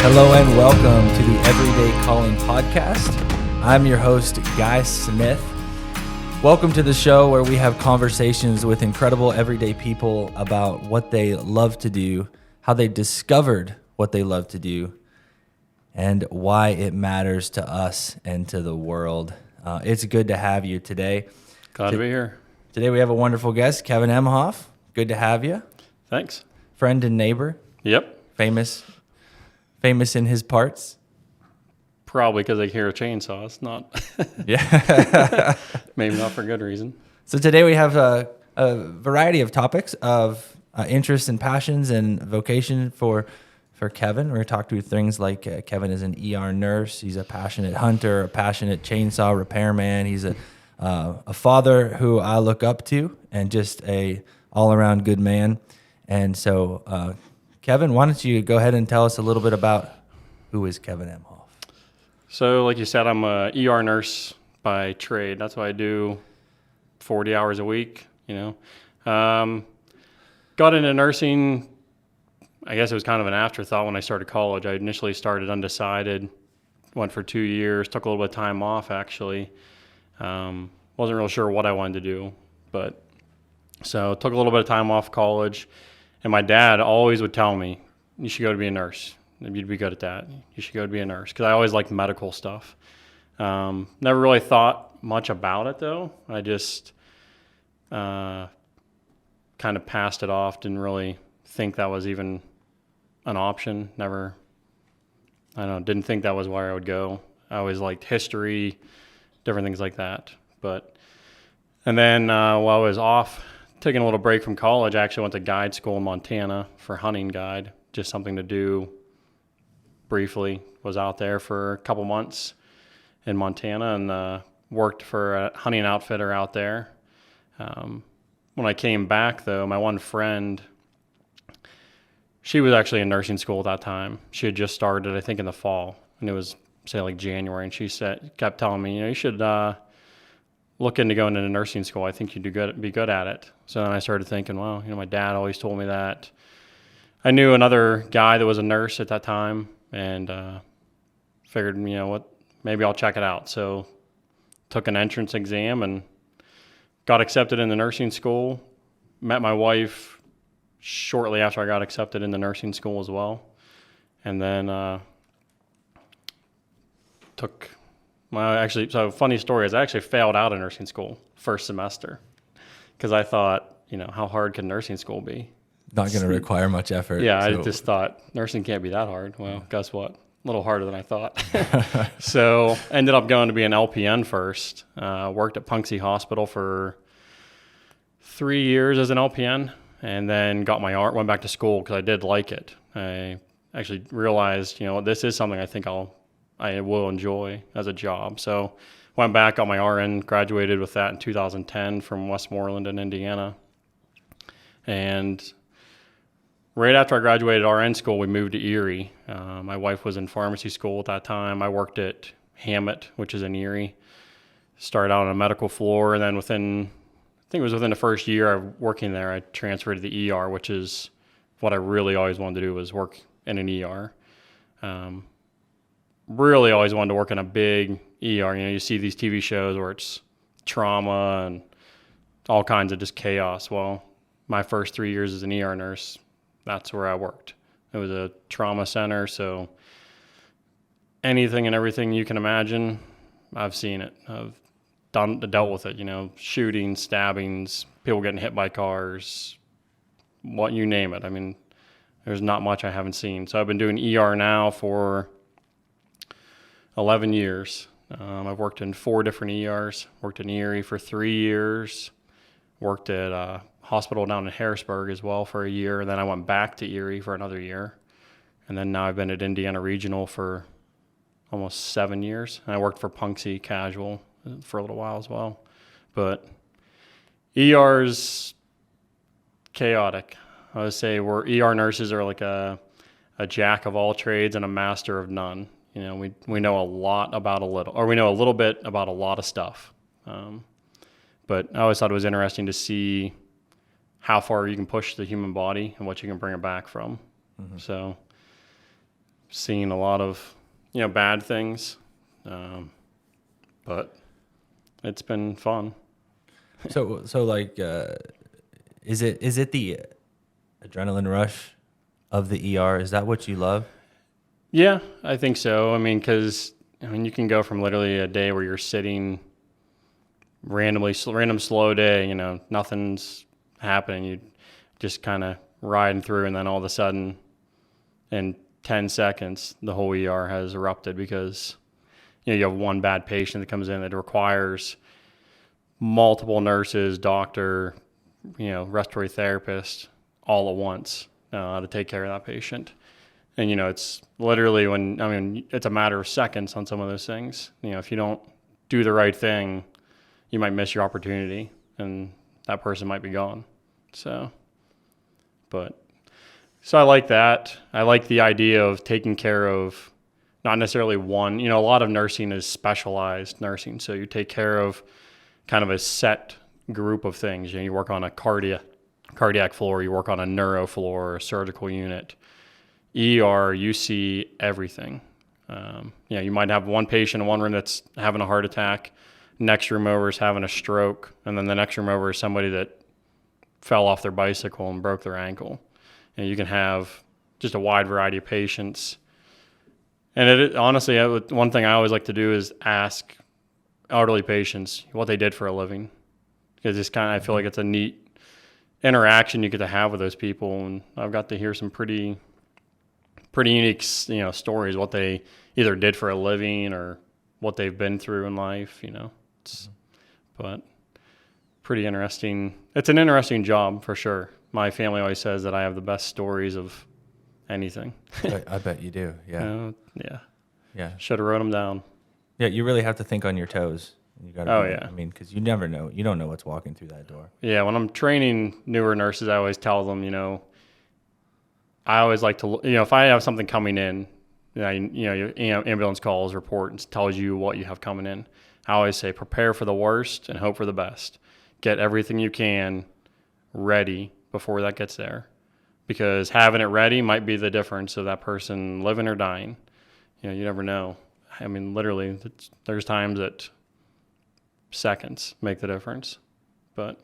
Hello and welcome to the Everyday Calling Podcast. I'm your host, Guy Smith. Welcome to the show where we have conversations with incredible everyday people about what they love to do, how they discovered what they love to do, and why it matters to us and to the world. It's good to have you today. Glad to be here. Today we have a wonderful guest, Kevan Emhoff. Good to have you. Thanks. Friend and neighbor. Yep. Famous in his parts. Probably because I hear a chainsaw. It's not. Yeah. Maybe not for good reason. So today we have a variety of topics of interests and passions and vocation for Kevan. We're going to talk through things like Kevan is an ER nurse. He's a passionate hunter, a passionate chainsaw repairman. He's a father who I look up to and just a all-around good man. And so, Kevan, why don't you go ahead and tell us a little bit about who is Kevan Emhoff? So, like you said, I'm a ER nurse by trade. That's what I do, 40 hours a week, Got into nursing, I guess it was kind of an afterthought when I started college. I initially started undecided, went for 2 years, took a little bit of time off, actually. Wasn't real sure what I wanted to do, so took a little bit of time off college. And my dad always would tell me, you should go to be a nurse. You'd be good at that. You should go to be a nurse. Because I always liked medical stuff. Never really thought much about it, though. I just kind of passed it off. Didn't really think that was even an option. Didn't think that was where I would go. I always liked history, different things like that. And then while I was off, taking a little break from college, I actually went to guide school in Montana for hunting guide, just something to do briefly. Was out there for a couple months in Montana and worked for a hunting outfitter out there. When I came back, though, my one friend, she was actually in nursing school at that time. She had just started, I think, in the fall, and it was, say, like January, and she kept telling me, you should look into going into nursing school. I think you'd be good at it. So then I started thinking, well, my dad always told me that. I knew another guy that was a nurse at that time and figured, maybe I'll check it out. So took an entrance exam and got accepted into nursing school. Met my wife shortly after I got accepted into nursing school as well. And then so funny story is I actually failed out of nursing school first semester because I thought, how hard can nursing school be? Not going to require much effort. Yeah, so. I just thought nursing can't be that hard. Well, guess what? A little harder than I thought. So ended up going to be an LPN first. Worked at Punxsutawney Hospital for 3 years as an LPN, and then got my went back to school because I did like it. I actually realized, this is something I think I will enjoy as a job. So went back, got my RN, graduated with that in 2010 from Westmoreland in Indiana. And right after I graduated RN school, we moved to Erie. My wife was in pharmacy school at that time. I worked at Hammett, which is in Erie. Started out on a medical floor, and then within the first year of working there, I transferred to the ER, which is what I really always wanted to do, was work in an ER. Really always wanted to work in a big ER. You see these TV shows where it's trauma and all kinds of just chaos. Well, my first 3 years as an ER nurse, that's where I worked. It was a trauma center, so anything and everything you can imagine, I've seen it. I've dealt with it, shootings, stabbings, people getting hit by cars, what you name it. I mean, there's not much I haven't seen. So I've been doing ER now for 11 years. I've worked in 4 different ERs, worked in Erie for 3 years, worked at a hospital down in Harrisburg as well for a year, and then I went back to Erie for another year. And then now I've been at Indiana Regional for almost 7 years, and I worked for Punxsutawney Casual for a little while as well. But ER's chaotic. I would say ER nurses are like a jack of all trades and a master of none. We know a lot about a little, or we know a little bit about a lot of stuff. But I always thought it was interesting to see how far you can push the human body and what you can bring it back from. Mm-hmm. So seen a lot of, bad things. But it's been fun. So like, is it the adrenaline rush of the ER? Is that what you love? Yeah, I think so. Because you can go from literally a day where you're sitting random slow day, nothing's happening. You just kind of riding through, and then all of a sudden, in 10 seconds, the whole ER has erupted because you have one bad patient that comes in that requires multiple nurses, doctor, respiratory therapist all at once to take care of that patient. And, it's literally it's a matter of seconds on some of those things. If you don't do the right thing, you might miss your opportunity and that person might be gone. So I like that. I like the idea of taking care of not necessarily one, a lot of nursing is specialized nursing. So you take care of kind of a set group of things. You work on a cardiac floor, you work on a neuro floor, a surgical unit. ER, you see everything. You might have one patient in one room that's having a heart attack, next room over is having a stroke, and then the next room over is somebody that fell off their bicycle and broke their ankle. And you can have just a wide variety of patients. And honestly, one thing I always like to do is ask elderly patients what they did for a living, because I feel like it's a neat interaction you get to have with those people, and I've got to hear some pretty unique, stories, what they either did for a living or what they've been through in life, but pretty interesting. It's an interesting job for sure. My family always says that I have the best stories of anything. I bet you do. Yeah. Yeah. Should have wrote them down. Yeah. You really have to think on your toes. You got. Yeah. Because you never know. You don't know what's walking through that door. Yeah. When I'm training newer nurses, I always tell them, I always like to, if I have something coming in, your ambulance calls, report, and tells you what you have coming in. I always say, prepare for the worst and hope for the best. Get everything you can ready before that gets there, because having it ready might be the difference of that person living or dying. You never know. Literally, there's times that seconds make the difference. But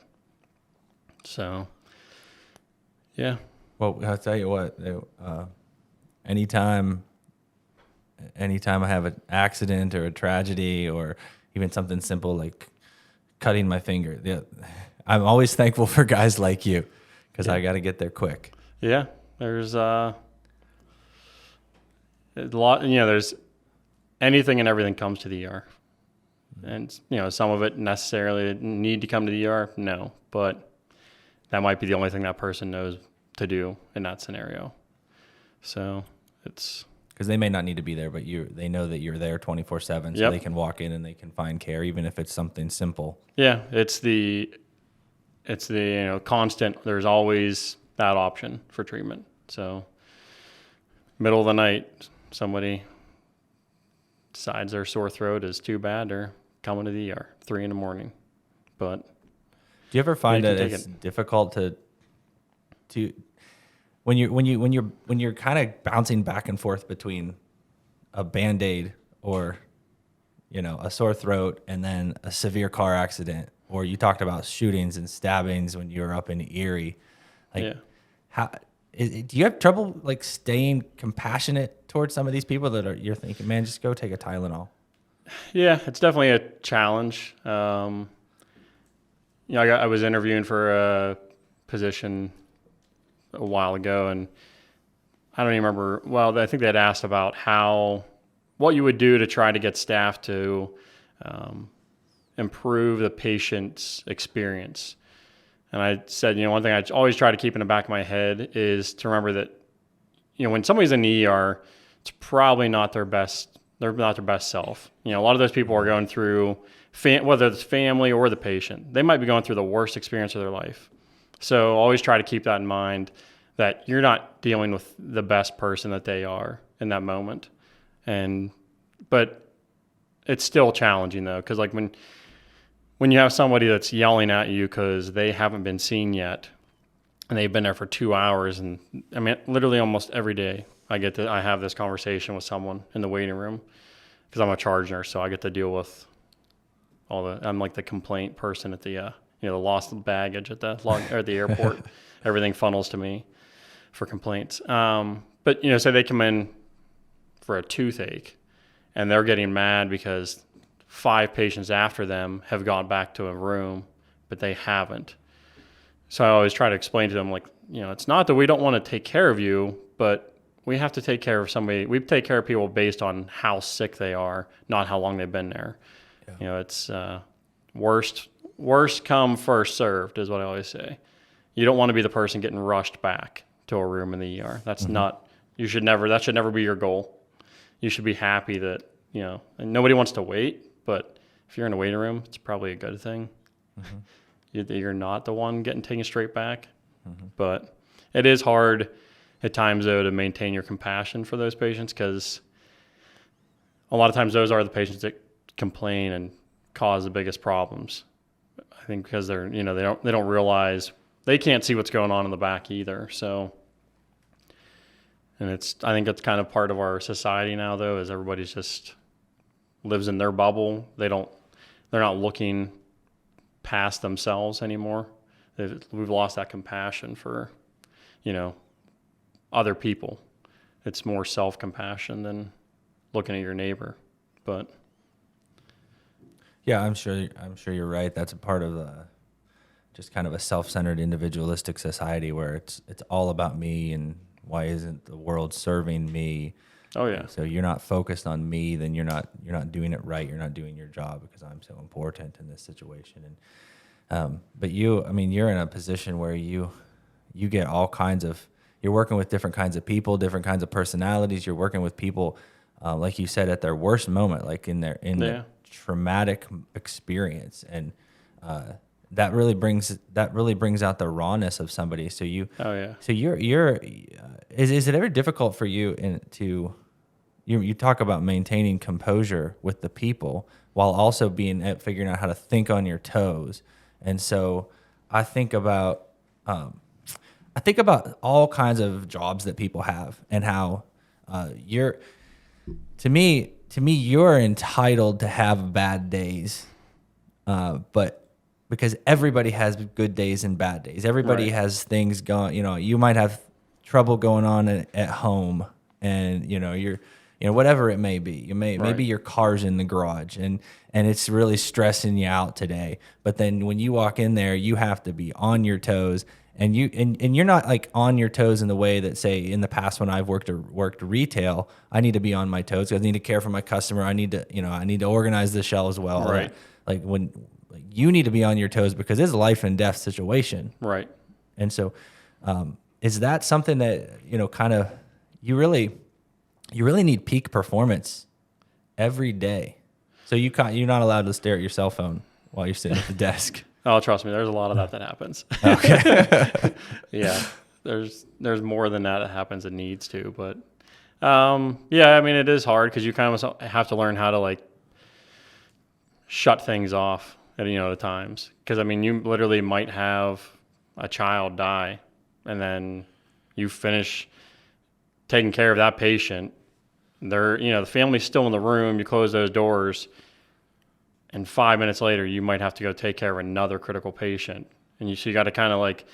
yeah. Well, I'll tell you what. Anytime I have an accident or a tragedy or even something simple like cutting my finger, I'm always thankful for guys like you, because I got to get there quick. Yeah, there's a lot. There's anything and everything comes to the ER, and some of it necessarily need to come to the ER. No, but that might be the only thing that person knows to do in that scenario. So it's because they may not need to be there, but they know that you're there 24/7, so they can walk in and they can find care, even if it's something simple. Yeah, it's the constant. There's always that option for treatment. So middle of the night, somebody decides their sore throat is too bad, they're coming to the ER 3 a.m. But do you ever find that it's difficult to when you're kind of bouncing back and forth between a Band-Aid or a sore throat and then a severe car accident, or you talked about shootings and stabbings when you were up in Erie, how do you have trouble like staying compassionate towards some of these people that you're thinking, man, just go take a Tylenol? Yeah, it's definitely a challenge. I was interviewing for a position a while ago, and I don't even remember. Well, I think they'd asked about what you would do to try to get staff to improve the patient's experience. And I said, one thing I always try to keep in the back of my head is to remember that, when somebody's in the ER, it's probably not their best. They're not their best self. A lot of those people are going through, whether it's family or the patient, they might be going through the worst experience of their life. So always try to keep that in mind, that you're not dealing with the best person that they are in that moment. But it's still challenging though, because like when you have somebody that's yelling at you because they haven't been seen yet, and they've been there for 2 hours, and literally almost every day I have this conversation with someone in the waiting room because I'm a charge nurse, so I get to deal with I'm like the complaint person at the the lost baggage at the or at the airport. Everything funnels to me for complaints. But say they come in for a toothache and they're getting mad because 5 patients after them have gone back to a room, but they haven't. So I always try to explain to them, like, it's not that we don't want to take care of you, but we have to take care of somebody. We take care of people based on how sick they are, not how long they've been there. Yeah. It's worst come, first served is what I always say. You don't want to be the person getting rushed back to a room in the ER. That's not, that should never be your goal. You should be happy that, and nobody wants to wait, but if you're in a waiting room, it's probably a good thing. You're not the one getting taken straight back. But it is hard at times, though, to maintain your compassion for those patients, because a lot of times those are the patients that complain and cause the biggest problems. I think because they're, they don't realize, they can't see what's going on in the back either. So, and I think it's kind of part of our society now, though, is everybody's just lives in their bubble. They're not looking past themselves anymore. We've lost that compassion for, other people. It's more self-compassion than looking at your neighbor. But yeah, I'm sure you're right. That's a part of just kind of a self-centered, individualistic society where it's all about me and why isn't the world serving me? Oh yeah. So you're not focused on me, then you're not doing it right. You're not doing your job because I'm so important in this situation. And but you're in a position where you get all kinds of, you're working with different kinds of people, different kinds of personalities. You're working with people, like you said, at their worst moment, like in the traumatic experience, and that really brings out the rawness of somebody. So you is it ever difficult for you you talk about maintaining composure with the people while also figuring out how to think on your toes. And so I think about all kinds of jobs that people have and how to me you're entitled to have bad days, but because everybody has good days and bad days. Everybody has things going, you might have trouble going on at home, and you're whatever it may be. Maybe your car's in the garage and it's really stressing you out today. But then when you walk in there, you have to be on your toes, and you're not like on your toes in the way that, say, in the past when I've worked retail, I need to be on my toes because I need to care for my customer. I need to organize the shelves well. Right. Like when you need to be on your toes because it's a life and death situation. Right. And so, is that something that, kind of, you really need peak performance every day? So you're not allowed to stare at your cell phone while you're sitting at the desk. Oh, trust me, there's a lot of that happens. Okay. Yeah. There's more than that happens that needs to, but, it is hard because you kind of have to learn how to, like, shut things off at times. Because, you literally might have a child die, and then you finish taking care of that patient. The family's still in the room, you close those doors, and 5 minutes later, you might have to go take care of another critical patient. And so you got to kind of, like,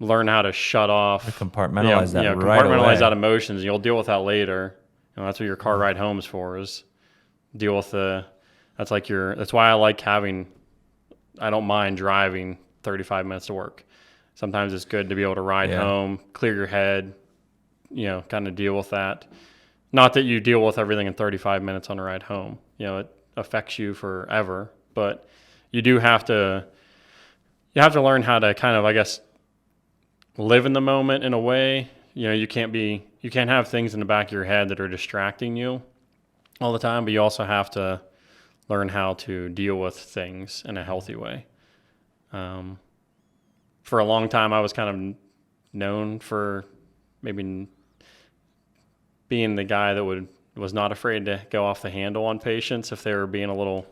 learn how to shut off. Compartmentalize that right compartmentalize away. that emotions. You'll deal with that later. That's what your car ride home is for, is deal with that's why I like I don't mind driving 35 minutes to work. Sometimes it's good to be able to ride home, clear your head, kind of deal with that. Not that you deal with everything in 35 minutes on a ride home. It affects you forever, but you have to learn how to kind of, I guess, live in the moment in a way. You can't have things in the back of your head that are distracting you all the time, but you also have to learn how to deal with things in a healthy way. For a long time, I was kind of known for maybe being the guy that was not afraid to go off the handle on patients if they were being a little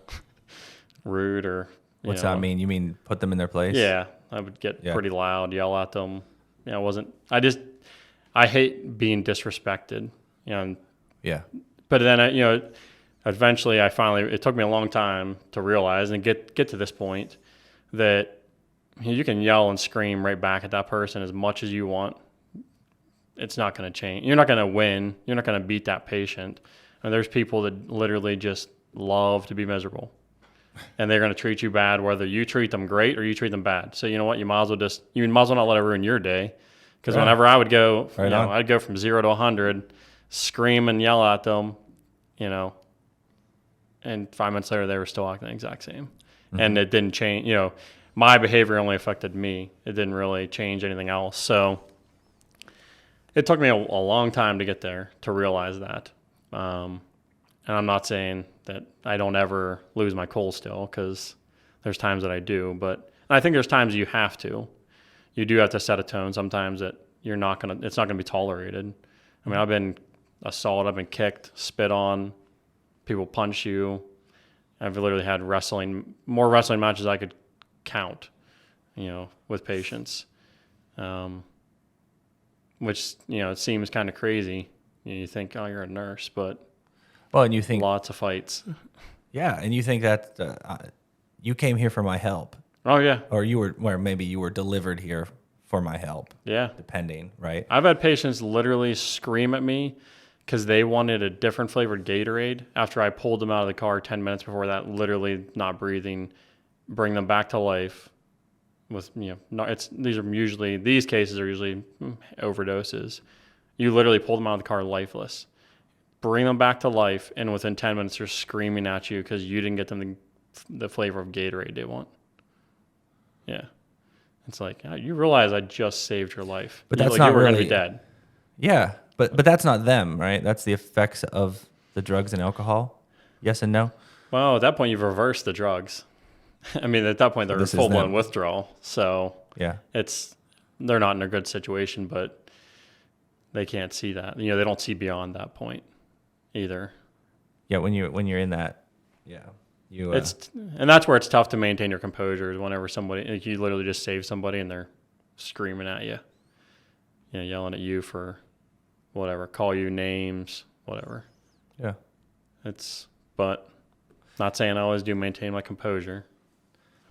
rude or. What's that mean? You mean put them in their place? Yeah, I would get pretty loud, yell at them. I hate being disrespected, Yeah. but then, eventually it took me a long time to realize and get to this point that you can yell and scream right back at that person as much as you want. It's not going to change. You're not going to win. You're not going to beat that patient. And there's people that literally just love to be miserable. And they're going to treat you bad, whether you treat them great or you treat them bad. So you know what? You might as well not let it ruin your day. Because whenever I would go, I'd go from 0 to 100, scream and yell at them, and 5 minutes later they were still acting the exact same. Mm-hmm. And it didn't change. My behavior only affected me. It didn't really change anything else. So it took me a long time to get there to realize that. And I'm not saying that I don't ever lose my cool still, because there's times that I do. But I think there's times you have to. You do have to set a tone sometimes that it's not going to be tolerated. I mean, I've been assaulted, I've been kicked, spit on, people punch you. I've literally had more wrestling matches I could count, with patients. Which, it seems kind of crazy. You think, oh, you're a nurse, but and you think lots of fights. Yeah, and you think that you came here for my help. Oh yeah. Or maybe you were delivered here for my help. Yeah. Depending, right? I've had patients literally scream at me because they wanted a different flavored Gatorade after I pulled them out of the car 10 minutes before that, literally not breathing, bring them back to life with, these cases are usually overdoses. You literally pull them out of the car lifeless, bring them back to life, and within 10 minutes they're screaming at you because you didn't get them the flavor of Gatorade they want. Yeah. It's like, you realize I just saved your life. But that's not you were really going to be dead. Yeah, but that's not them, right? That's the effects of the drugs and alcohol. Yes and no? Well, at that point, you've reversed the drugs. I mean, at that point, they're in full-blown withdrawal. So yeah, they're not in a good situation, but they can't see that. They don't see beyond that point either. Yeah, when you're in that, yeah. And that's where it's tough to maintain your composure, is whenever you literally just save somebody and they're screaming at you, yelling at you for whatever, call you names, whatever. Yeah. But not saying I always do maintain my composure.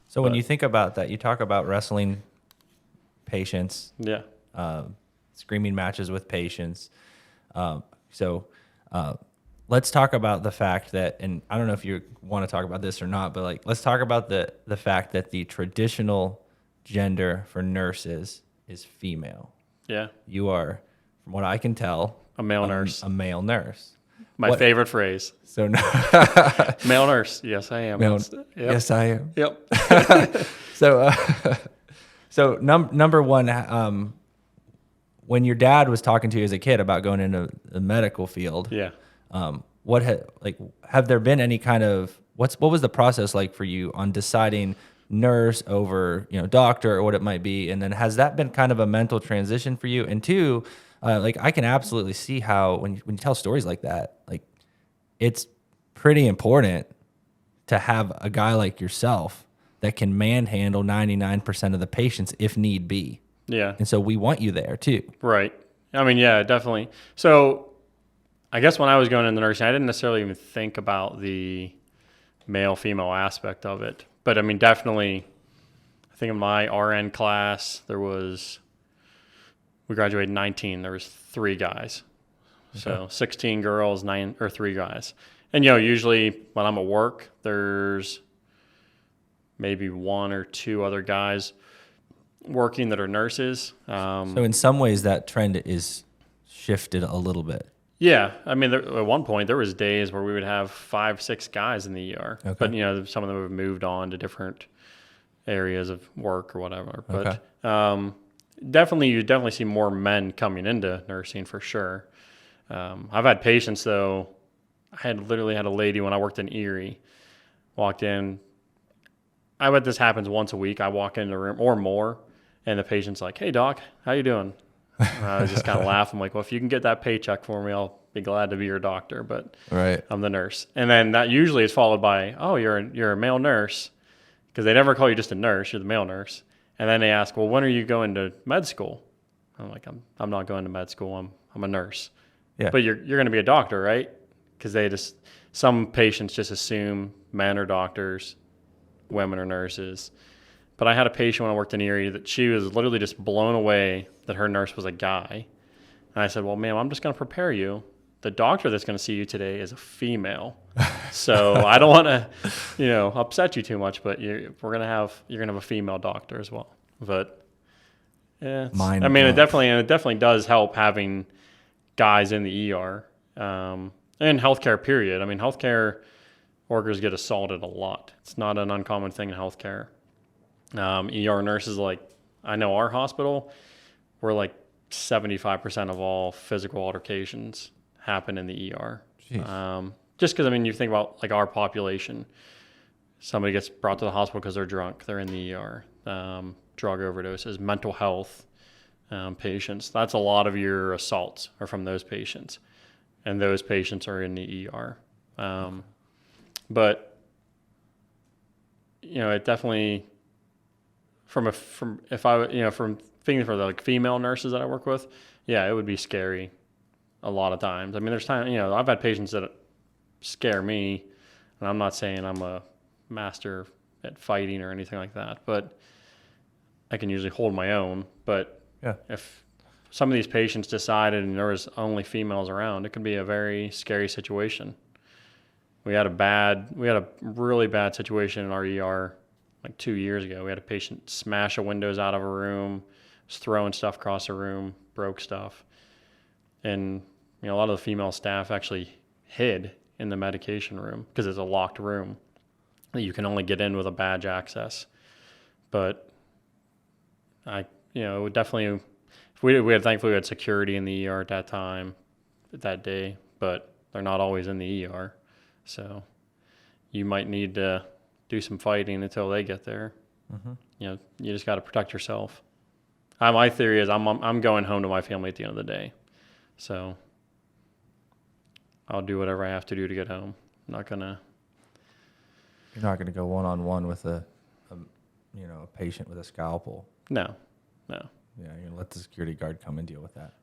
So when you think about that, you talk about wrestling patients. Yeah. Screaming matches with patients. Let's talk about the fact that, and I don't know if you want to talk about this or not, but let's talk about the fact that the traditional gender for nurses is female. Yeah. You are, from what I can tell, a male nurse. A male nurse. My favorite phrase. So male nurse. Yes, I am. Yep. Yes, I am. Yep. So number one, when your dad was talking to you as a kid about going into the medical field, yeah. Have there been any kind of what was the process like for you on deciding nurse over doctor or what it might be, and then has that been kind of a mental transition for you? And two, I can absolutely see how when you tell stories like that, it's pretty important to have a guy like yourself that can manhandle 99% of the patients if need be. Yeah. And so we want you there too. Right. I mean, yeah, definitely. So I guess when I was going into nursing, I didn't necessarily even think about the male-female aspect of it. But I mean, definitely, I think in my RN class, we graduated 19, there was 3 guys. Okay. So 16 girls, 3 guys. And, usually when I'm at work, there's maybe 1 or 2 other guys working that are nurses. So in some ways that trend is shifted a little bit. Yeah. I mean, at one point there was days where we would have 5, 6 guys in the ER. Okay. But, some of them have moved on to different areas of work or whatever. Okay. But you definitely see more men coming into nursing for sure. I've had patients, though. I literally had a lady when I worked in Erie, walked in. I bet this happens once a week. I walk in the room or more, and the patient's like, "Hey, doc, how you doing?" I was just kind of laughing. I'm like, "Well, if you can get that paycheck for me, I'll be glad to be your doctor." But right. I'm the nurse, and then that usually is followed by, "Oh, you're a male nurse," because they never call you just a nurse. You're the male nurse, and then they ask, "Well, when are you going to med school?" I'm like, I'm not going to med school. I'm a nurse. Yeah. But you're going to be a doctor, right? Because some patients just assume men are doctors, women are nurses. But I had a patient when I worked in Erie that she was literally just blown away that her nurse was a guy. And I said, well, ma'am, I'm just going to prepare you. The doctor that's going to see you today is a female. So I don't want to, upset you too much, but you're going to have a female doctor as well. But yeah, it definitely does help having guys in the ER, and healthcare period. I mean, healthcare workers get assaulted a lot. It's not an uncommon thing in healthcare. ER nurses, I know our hospital, we're 75% of all physical altercations happen in the ER. Just because, you think about our population. Somebody gets brought to the hospital because they're drunk. They're in the ER. Drug overdoses, mental health patients. That's a lot of your assaults are from those patients. And those patients are in the ER. But, it definitely, from thinking for the female nurses that I work with, yeah, it would be scary a lot of times. There's times, I've had patients that scare me, and I'm not saying I'm a master at fighting or anything like that, but I can usually hold my own. But yeah, if some of these patients decided and there was only females around, it could be a very scary situation. We had a really bad situation in our ER 2 years ago. We had a patient smash the windows out of a room, was throwing stuff across the room, broke stuff. And a lot of the female staff actually hid in the medication room because it's a locked room that you can only get in with a badge access. But it would definitely, thankfully we had security in the ER at that time, that day, but they're not always in the ER. So you might need to do some fighting until they get there. Mm-hmm. You just got to protect yourself. My theory is I'm going home to my family at the end of the day. So I'll do whatever I have to do to get home. You're not gonna go one-on-one with a patient with a scalpel. No. Yeah, you're gonna let the security guard come and deal with that.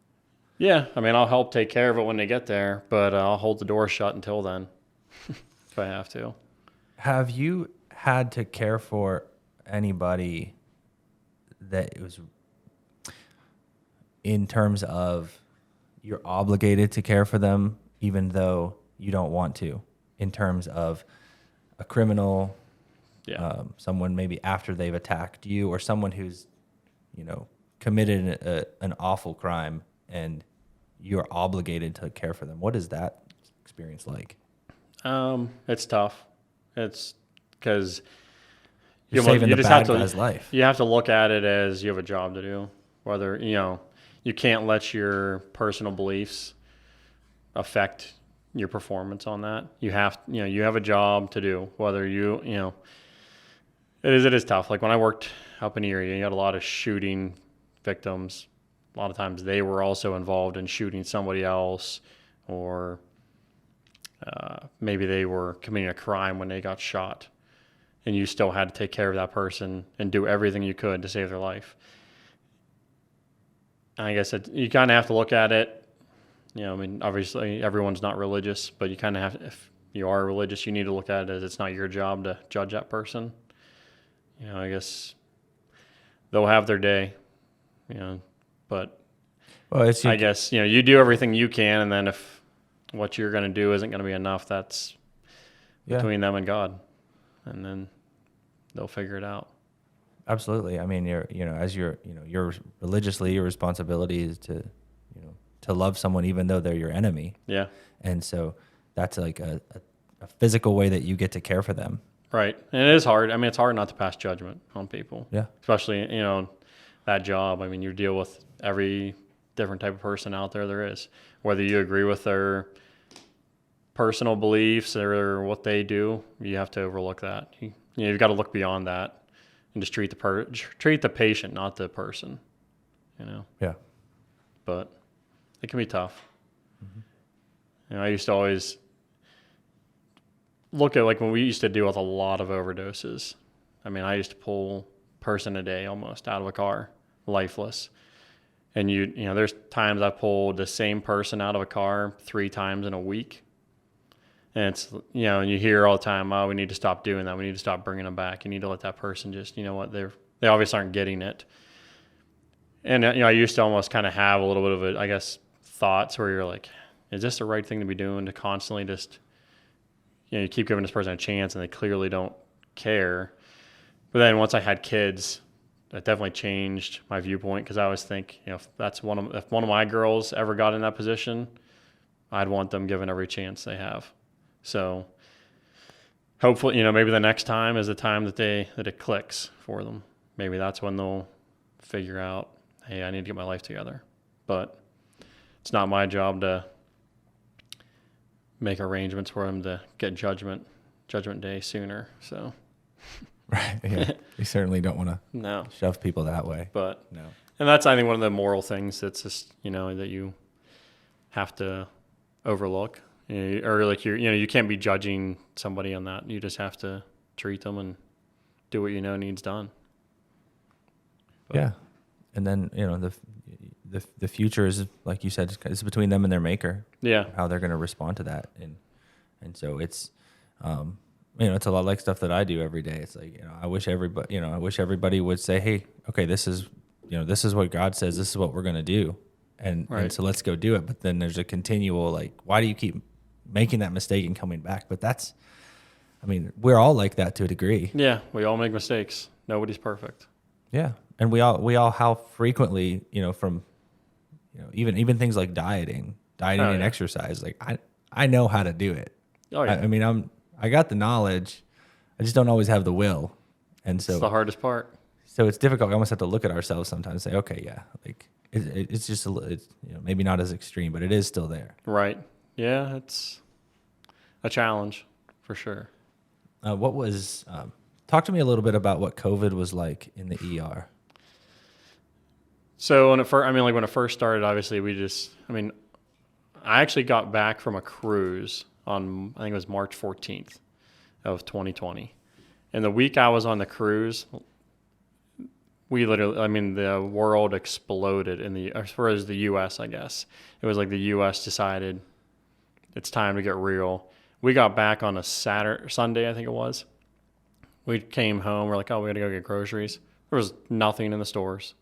Yeah, I'll help take care of it when they get there, but I'll hold the door shut until then, if I have to. Have you had to care for anybody that was, in terms of you're obligated to care for them even though you don't want to, in terms of a criminal, someone maybe after they've attacked you, or someone who's committed an awful crime and you're obligated to care for them? What is that experience like? It's tough. It's because you're saving the bad guy's life. You have to look at it as you have a job to do. Whether you can't let your personal beliefs affect your performance on that. You have a job to do. Whether it is tough. Like when I worked up in Erie, you had a lot of shooting victims. A lot of times they were also involved in shooting somebody else, or maybe they were committing a crime when they got shot, and you still had to take care of that person and do everything you could to save their life. And I guess you kind of have to look at it. Obviously everyone's not religious, but you kind of have, if you are religious, you need to look at it as it's not your job to judge that person. I guess they'll have their day, but I guess, you do everything you can, and then if what you're going to do isn't going to be enough, that's between them and God, and then they'll figure it out. Absolutely. You're religiously, your responsibility is to love someone even though they're your enemy. Yeah. And so that's like a physical way that you get to care for them. Right. And it is hard. It's hard not to pass judgment on people. Yeah. Especially, that job. You deal with every different type of person out there is. Whether you agree with their personal beliefs or what they do, you have to overlook that. You've got to look beyond that and just treat the patient, not the person. Yeah. But it can be tough. Mm-hmm. I used to always look at when we used to deal with a lot of overdoses. I used to pull a person a day almost out of a car, lifeless. And there's times I pulled the same person out of a car 3 times in a week. And it's, and you hear all the time, oh, we need to stop doing that. We need to stop bringing them back. You need to let that person just, they obviously aren't getting it. And, I used to almost kind of have a little bit of thoughts where you're like, is this the right thing to be doing, to constantly just, you keep giving this person a chance and they clearly don't care. But then once I had kids, that definitely changed my viewpoint, because I always think, if one of my girls ever got in that position, I'd want them given every chance they have. So hopefully, maybe the next time is the time that it clicks for them. Maybe that's when they'll figure out, hey, I need to get my life together. But it's not my job to make arrangements for them to get judgment day sooner. So. Right. Yeah. You certainly don't want to shove people that way. But no. And that's, I think, one of the moral things that's just, that you have to overlook. Or like you can't be judging somebody on that. You just have to treat them and do what needs done. But. Yeah. And then, the future is, like you said, it's between them and their maker. Yeah. How they're going to respond to that. And so it's, it's a lot like stuff that I do every day. It's like, I wish everybody would say, hey, okay, this is what God says, this is what we're going to do. And so let's go do it. But then there's a continual, like, why do you keep making that mistake and coming back? But we're all like that to a degree. Yeah. We all make mistakes. Nobody's perfect. Yeah. And we all, how frequently, from, even things like dieting and exercise, like I know how to do it. Oh yeah. I got the knowledge, I just don't always have the will. And so it's the hardest part. So it's difficult. We almost have to look at ourselves sometimes and say, okay, yeah, like it's just maybe not as extreme, but it is still there. Right. Yeah. It's a challenge for sure. Talk to me a little bit about what COVID was like in the ER. So when it first started, obviously I actually got back from a cruise on, I think it was March 14th of 2020. And the week I was on the cruise, we literally, the world exploded as far as the U.S., I guess. It was like the U.S. decided it's time to get real. We got back on a Sunday, I think it was. We came home, we're like, oh, we gotta go get groceries. There was nothing in the stores.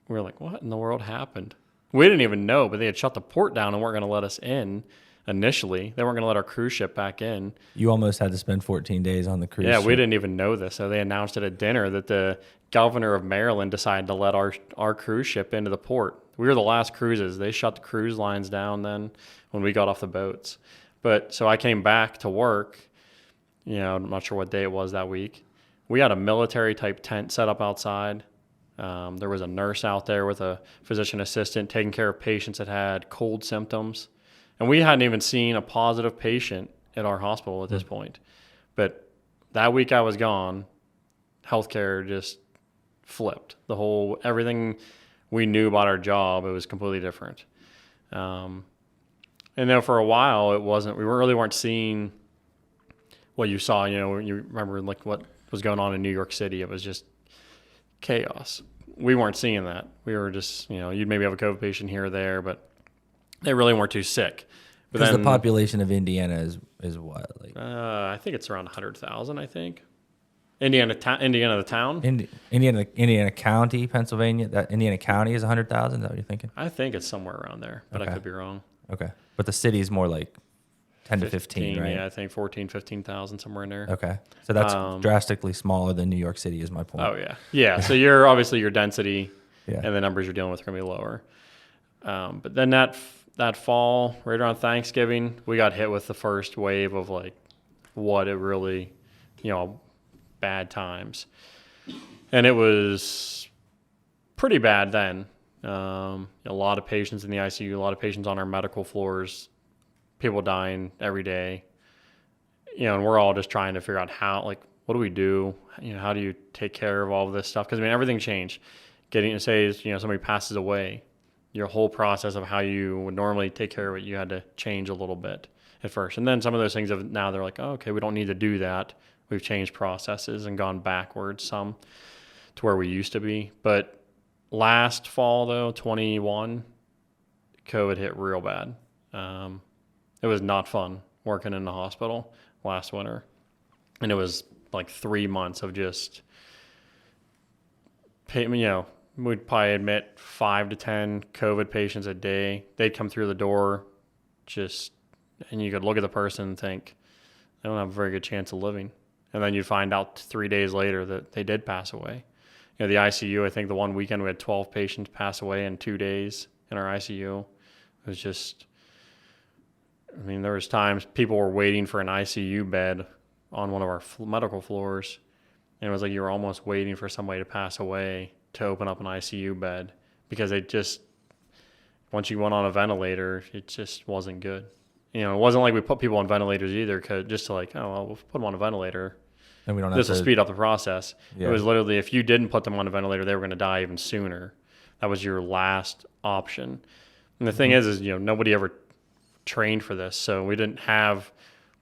We were like, what in the world happened? We didn't even know, but they had shut the port down and weren't going to let us in initially. They weren't going to let our cruise ship back in. You almost had to spend 14 days on the cruise ship. We didn't even know this. So they announced it at dinner that the governor of Maryland decided to let our cruise ship into the port. We were the last cruises. They shut the cruise lines down then when we got off the boats. But so I came back to work, I'm not sure what day it was that week. We had a military type tent set up outside. There was a nurse out there with a physician assistant taking care of patients that had cold symptoms. And we hadn't even seen a positive patient at our hospital at this point. But that week I was gone, healthcare just flipped. Everything we knew about our job, it was completely different. And then for a while, we really weren't seeing what you saw, you remember like what was going on in New York City. It was just chaos. We weren't seeing that. We were just, you'd maybe have a COVID patient here or there, but they really weren't too sick. Because the population of Indiana is what? Like, I think it's around 100,000, I think. Indiana the town? Indiana County, Pennsylvania. That Indiana County is 100,000. Is that what you're thinking? I think it's somewhere around there, but okay. I could be wrong. Okay. But the city is more like 10 to 15, right? Yeah, I think 14, 15,000, somewhere in there. Okay. So that's drastically smaller than New York City is my point. Oh, yeah. Yeah, so your density and the numbers you're dealing with are going to be lower. But then that fall, right around Thanksgiving, we got hit with the first wave of like what it really, bad times. And it was pretty bad then. A lot of patients in the ICU, a lot of patients on our medical floors, people dying every day, and we're all just trying to figure out what do we do? How do you take care of all of this stuff? Because everything changed. Somebody passes away, your whole process of how you would normally take care of it, you had to change a little bit at first. And then some of those things now they're like, oh, okay, we don't need to do that. We've changed processes and gone backwards some to where we used to be. But Last fall though, 21, COVID hit real bad. It was not fun working in the hospital last winter. And it was like 3 months of just, we'd probably admit 5 to 10 COVID patients a day. They'd come through the door and you could look at the person and think, they don't have a very good chance of living. And then you'd find out 3 days later that they did pass away. The ICU, I think the one weekend we had 12 patients pass away in 2 days in our ICU. It was just, there was times people were waiting for an ICU bed on one of our medical floors. And it was like you were almost waiting for somebody to pass away to open up an ICU bed, because once you went on a ventilator, it just wasn't good. It wasn't like we put people on ventilators either, just to we'll put them on a ventilator. And we don't have This will speed up the process. Yeah. It was literally, if you didn't put them on a ventilator, they were going to die even sooner. That was your last option. And the thing is nobody ever trained for this, so we didn't have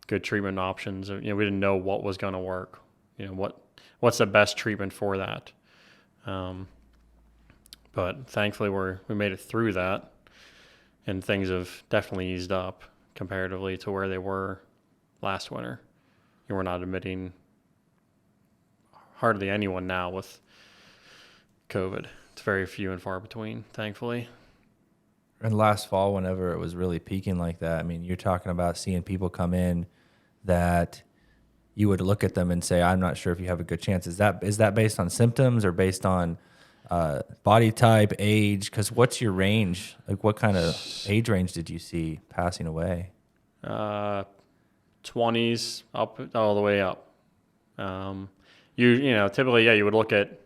good treatment options. We didn't know what was going to work. What's the best treatment for that? But thankfully we made it through that, and things have definitely eased up comparatively to where they were last winter. We're not admitting hardly anyone now with COVID. It's very few and far between, thankfully. And last fall, whenever it was really peaking like that, you're talking about seeing people come in that you would look at them and say, I'm not sure if you have a good chance. Is that based on symptoms or based on body type, age? Because what's your range? Like, what kind of age range did you see passing away? 20s up all the way up. Typically, you would look at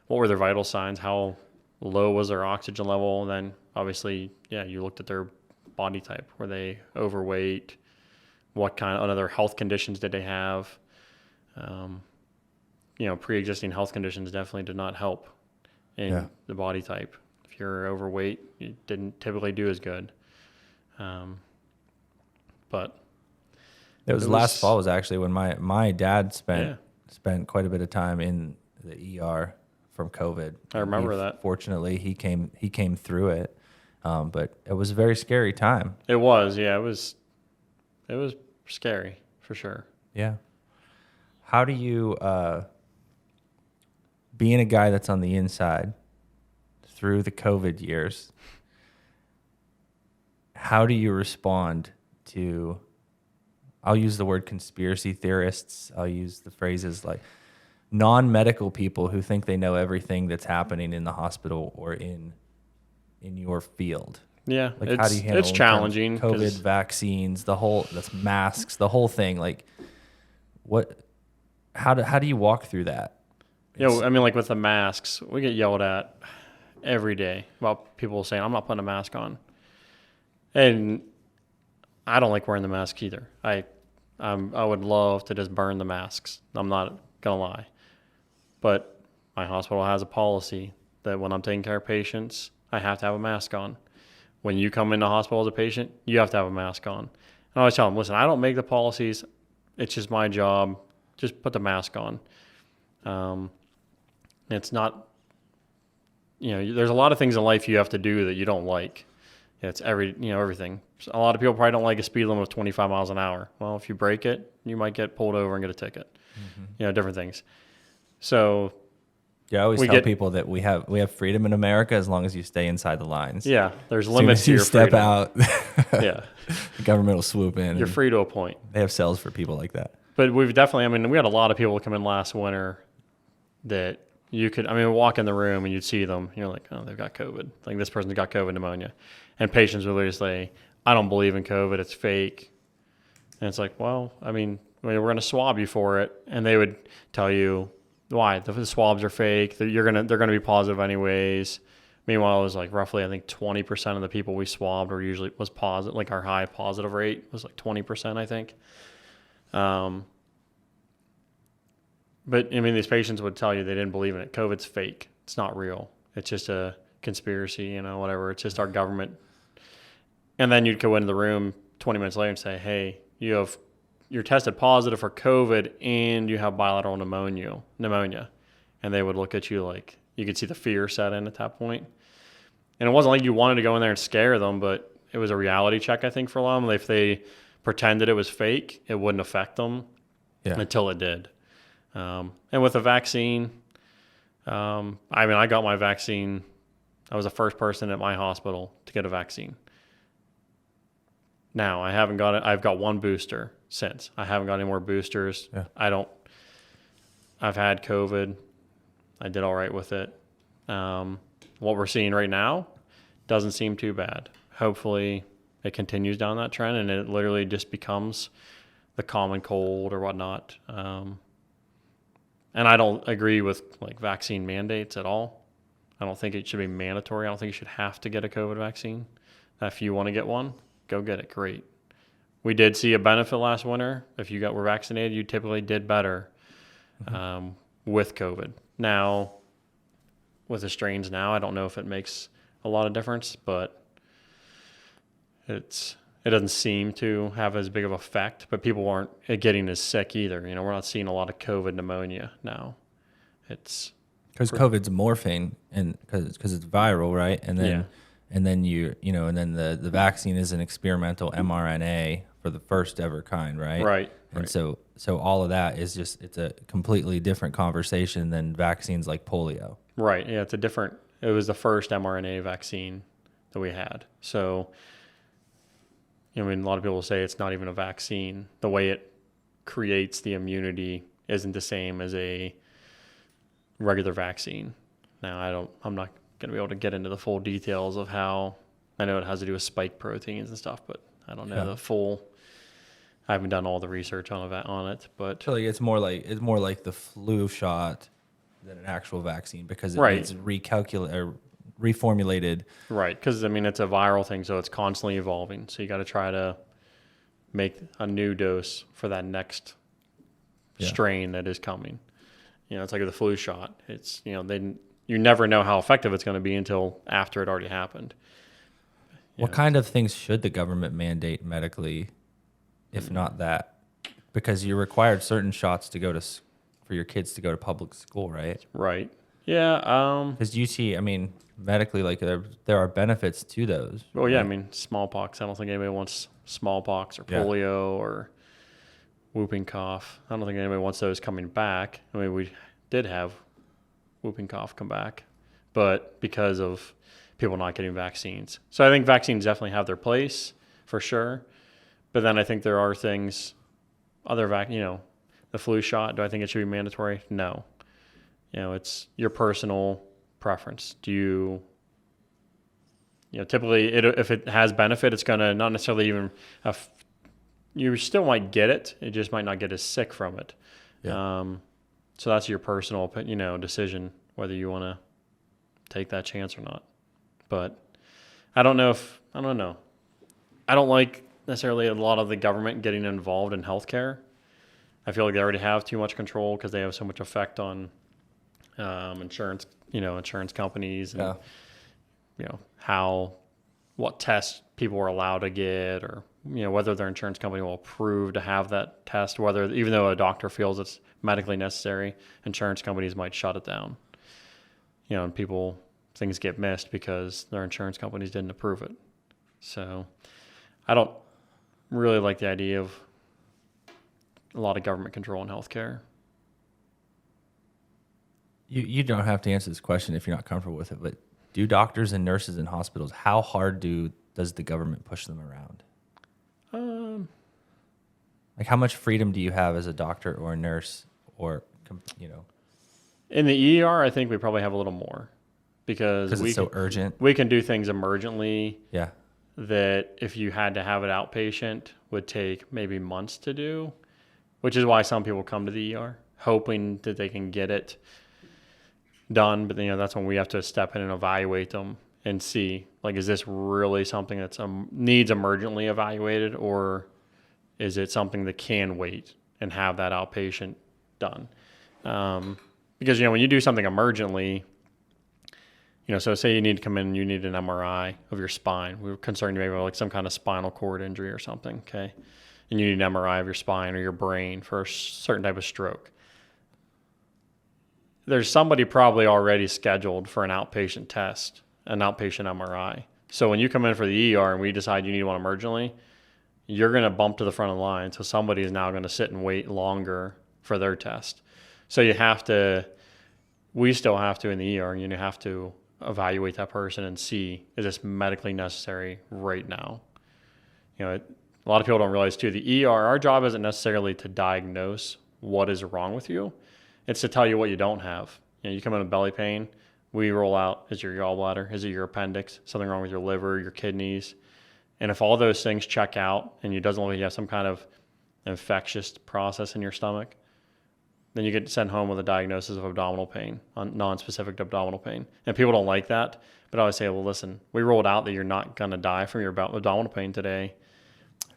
what were their vital signs, how low was their oxygen level, and then obviously, you looked at their body type. Were they overweight? What kind of other health conditions did they have? Pre-existing health conditions definitely did not help in the body type. If you're overweight, you didn't typically do as good. But it was last fall was actually when my dad spent quite a bit of time in the ER from COVID. I remember that. Fortunately, he came through it, but it was a very scary time. It was, it was scary for sure. Yeah. How do you, being a guy that's on the inside through the COVID years, how do you respond to, I'll use the word conspiracy theorists, I'll use the phrases like non-medical people who think they know everything that's happening in the hospital or in your field? Yeah, like how do you handle it's challenging. COVID, vaccines, the masks, the whole thing. Like, how do you walk through that? Like with the masks, we get yelled at every day about people saying, I'm not putting a mask on. And I don't like wearing the mask either. I would love to just burn the masks. I'm not going to lie. But my hospital has a policy that when I'm taking care of patients, I have to have a mask on. When you come into hospital as a patient, you have to have a mask on. And I always tell them, listen, I don't make the policies. It's just my job. Just put the mask on. It's not, there's a lot of things in life you have to do that you don't like. It's everything. So a lot of people probably don't like a speed limit of 25 miles an hour. Well, if you break it, you might get pulled over and get a ticket. Mm-hmm. Different things. So I always tell people that we have freedom in America as long as you stay inside the lines. Yeah, there's limits to your step freedom. out. The government will swoop in. You're free to a point. They have cells for people like that. But we've definitely, we had a lot of people come in last winter that you could, walk in the room and you'd see them. You're like, oh, they've got COVID. Like this person's got COVID pneumonia. And patients would literally say, I don't believe in COVID. It's fake. And it's like, well, we're going to swab you for it. And they would tell you why the swabs are fake. They're going to be positive anyways. Meanwhile, it was like roughly, I think 20% of the people we swabbed was positive. Like our high positive rate was like 20%, I think. But these patients would tell you they didn't believe in it. COVID's fake. It's not real. It's just a conspiracy, whatever. It's just our government. And then you'd go into the room 20 minutes later and say, hey, you're tested positive for COVID and you have bilateral pneumonia. And they would look at you like, you could see the fear set in at that point. And it wasn't like you wanted to go in there and scare them, but it was a reality check, I think, for a lot of them. If they pretended it was fake, it wouldn't affect them until it did. And with the vaccine, I got my vaccine. I was the first person at my hospital to get a vaccine. Now, I haven't got it. I've got one booster since. I haven't got any more boosters. Yeah. I've had COVID. I did all right with it. What we're seeing right now doesn't seem too bad. Hopefully it continues down that trend and it literally just becomes the common cold or whatnot. And I don't agree with like vaccine mandates at all. I don't think it should be mandatory. I don't think you should have to get a COVID vaccine. If you want to get one, go get it. Great. We did see a benefit last winter. If you were vaccinated, you typically did better with COVID. Now, with the strains now, I don't know if it makes a lot of difference, but it doesn't seem to have as big of an effect. But people aren't getting as sick either. We're not seeing a lot of COVID pneumonia now. It's because COVID's morphing and because it's viral, right? And then and then the vaccine is an experimental mRNA for the first ever kind, right? Right. And so all of that is it's a completely different conversation than vaccines like polio. Right. Yeah, it was the first mRNA vaccine that we had. So, a lot of people say it's not even a vaccine. The way it creates the immunity isn't the same as a regular vaccine. Now, I'm not going to be able to get into the full details of how. I know it has to do with spike proteins and stuff, but I don't know the full. I haven't done all the research on it, but so it's more like the flu shot than an actual vaccine because it's reformulated. Right, because it's a viral thing, so it's constantly evolving. So you got to try to make a new dose for that next strain that is coming. It's like with the flu shot. It's you never know how effective it's going to be until after it already happened. What kind of things should the government mandate medically? If not that, because you're required certain shots to go for your kids to go to public school, right? Right. Yeah. Because you see, medically, like there are benefits to those. Well, yeah. Right? Smallpox. I don't think anybody wants smallpox or polio or whooping cough. I don't think anybody wants those coming back. We did have whooping cough come back, but because of people not getting vaccines. So I think vaccines definitely have their place for sure. But then I think there are things, the flu shot, do I think it should be mandatory? No. It's your personal preference. Do you, typically if it has benefit, it's going to not necessarily even, you still might get it. It just might not get as sick from it. Yeah. So that's your personal, decision, whether you want to take that chance or not. But I don't know. I don't like necessarily a lot of the government getting involved in healthcare. I feel like they already have too much control because they have so much effect on insurance companies and what tests people are allowed to get, or whether their insurance company will approve to have that test. Whether even though a doctor feels it's medically necessary, insurance companies might shut it down. And things get missed because their insurance companies didn't approve it. So I don't really like the idea of a lot of government control in healthcare. You don't have to answer this question if you're not comfortable with it, but do doctors and nurses in hospitals, how hard does the government push them around? Like how much freedom do you have as a doctor or a nurse or, In the ER, I think we probably have a little more because it's so urgent. We can do things emergently. Yeah. That if you had to have it outpatient would take maybe months to do, which is why some people come to the ER hoping that they can get it done. But that's when we have to step in and evaluate them and see, like, is this really something that's needs emergently evaluated, or is it something that can wait and have that outpatient done? Because when you do something emergently, so say you need to come in and you need an MRI of your spine. We were concerned maybe like some kind of spinal cord injury or something, okay? And you need an MRI of your spine or your brain for a certain type of stroke. there's somebody probably already scheduled for an outpatient test, an outpatient MRI. So when you come in for the ER and we decide you need one emergently, you're going to bump to the front of the line. So somebody is now going to sit and wait longer for their test. So we still have to in the ER, you have to evaluate that person and see, is this medically necessary right now? A lot of people don't realize too, the ER, our job isn't necessarily to diagnose what is wrong with you. It's to tell you what you don't have. You come in with belly pain, we roll out, is your gallbladder, is it your appendix, something wrong with your liver, your kidneys? And if all those things check out and it doesn't look like you have some kind of infectious process in your stomach, then you get sent home with a diagnosis of abdominal pain, non-specific abdominal pain. And people don't like that, but I always say, well, listen, we rolled out that you're not going to die from your abdominal pain today.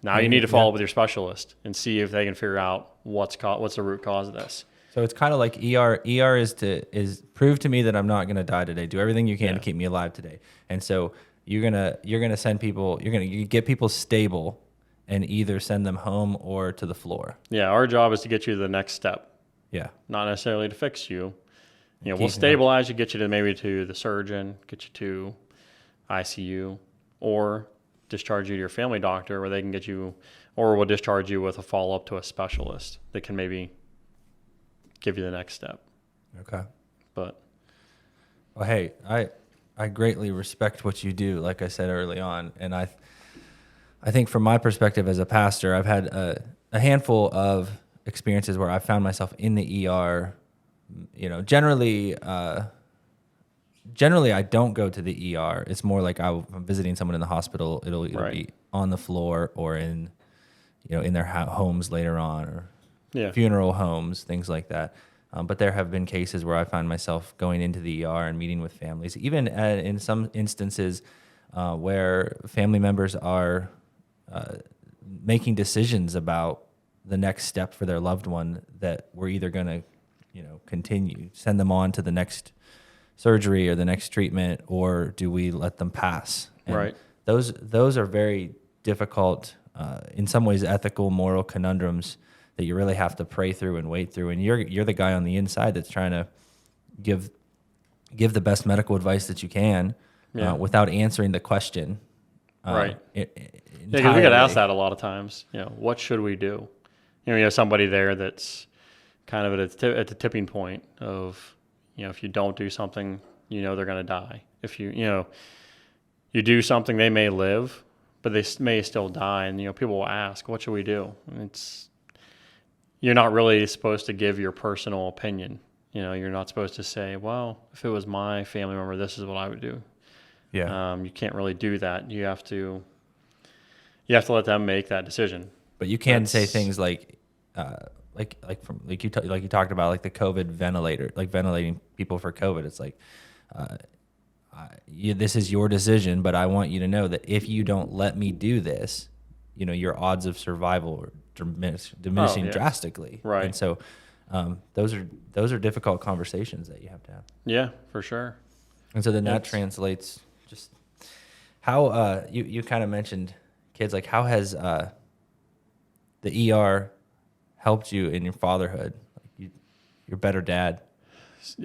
Now you need to follow up with your specialist and see if they can figure out what's the root cause of this. So it's kind of like ER. ER is prove to me that I'm not going to die today. Do everything you can to keep me alive today. And so you're gonna send people. You're gonna get people stable, and either send them home or to the floor. Yeah, our job is to get you to the next step. Yeah, not necessarily to fix you. We'll stabilize you, get you to maybe to the surgeon, get you to ICU, or discharge you to your family doctor where they can get you, or we'll discharge you with a follow-up to a specialist that can maybe give you the next step. Okay. But well, hey, I greatly respect what you do, like I said early on, and I think from my perspective as a pastor, I've had a handful of experiences where I found myself in the ER. Generally I don't go to the ER. It's more like I'm visiting someone in the hospital. It'll either be on the floor or in their homes later on, or funeral homes, things like that. But there have been cases where I find myself going into the ER and meeting with families, even in some instances where family members are making decisions about the next step for their loved one, that we're either going to, send them on to the next surgery or the next treatment, or do we let them pass? And those are very difficult, in some ways, ethical, moral conundrums that you really have to pray through and wait through. And you're the guy on the inside that's trying to give the best medical advice that you can without answering the question. Because we get asked that a lot of times. What should we do? You have somebody there that's kind of at the tipping point of, if you don't do something, they're going to die. If you do something, they may live, but they may still die. And, people will ask, what should we do? And you're not really supposed to give your personal opinion. You're not supposed to say, well, if it was my family member, this is what I would do. Yeah. You can't really do that. You have to let them make that decision. But you can say things like you talked about, like the COVID ventilator, like ventilating people for COVID. It's like, this is your decision, but I want you to know that if you don't let me do this, your odds of survival are diminishing drastically. Right. And so those are difficult conversations that you have to have. Yeah, for sure. And so then that translates just how you kind of mentioned kids, like how has the ER helped you in your fatherhood? Like you're a better dad.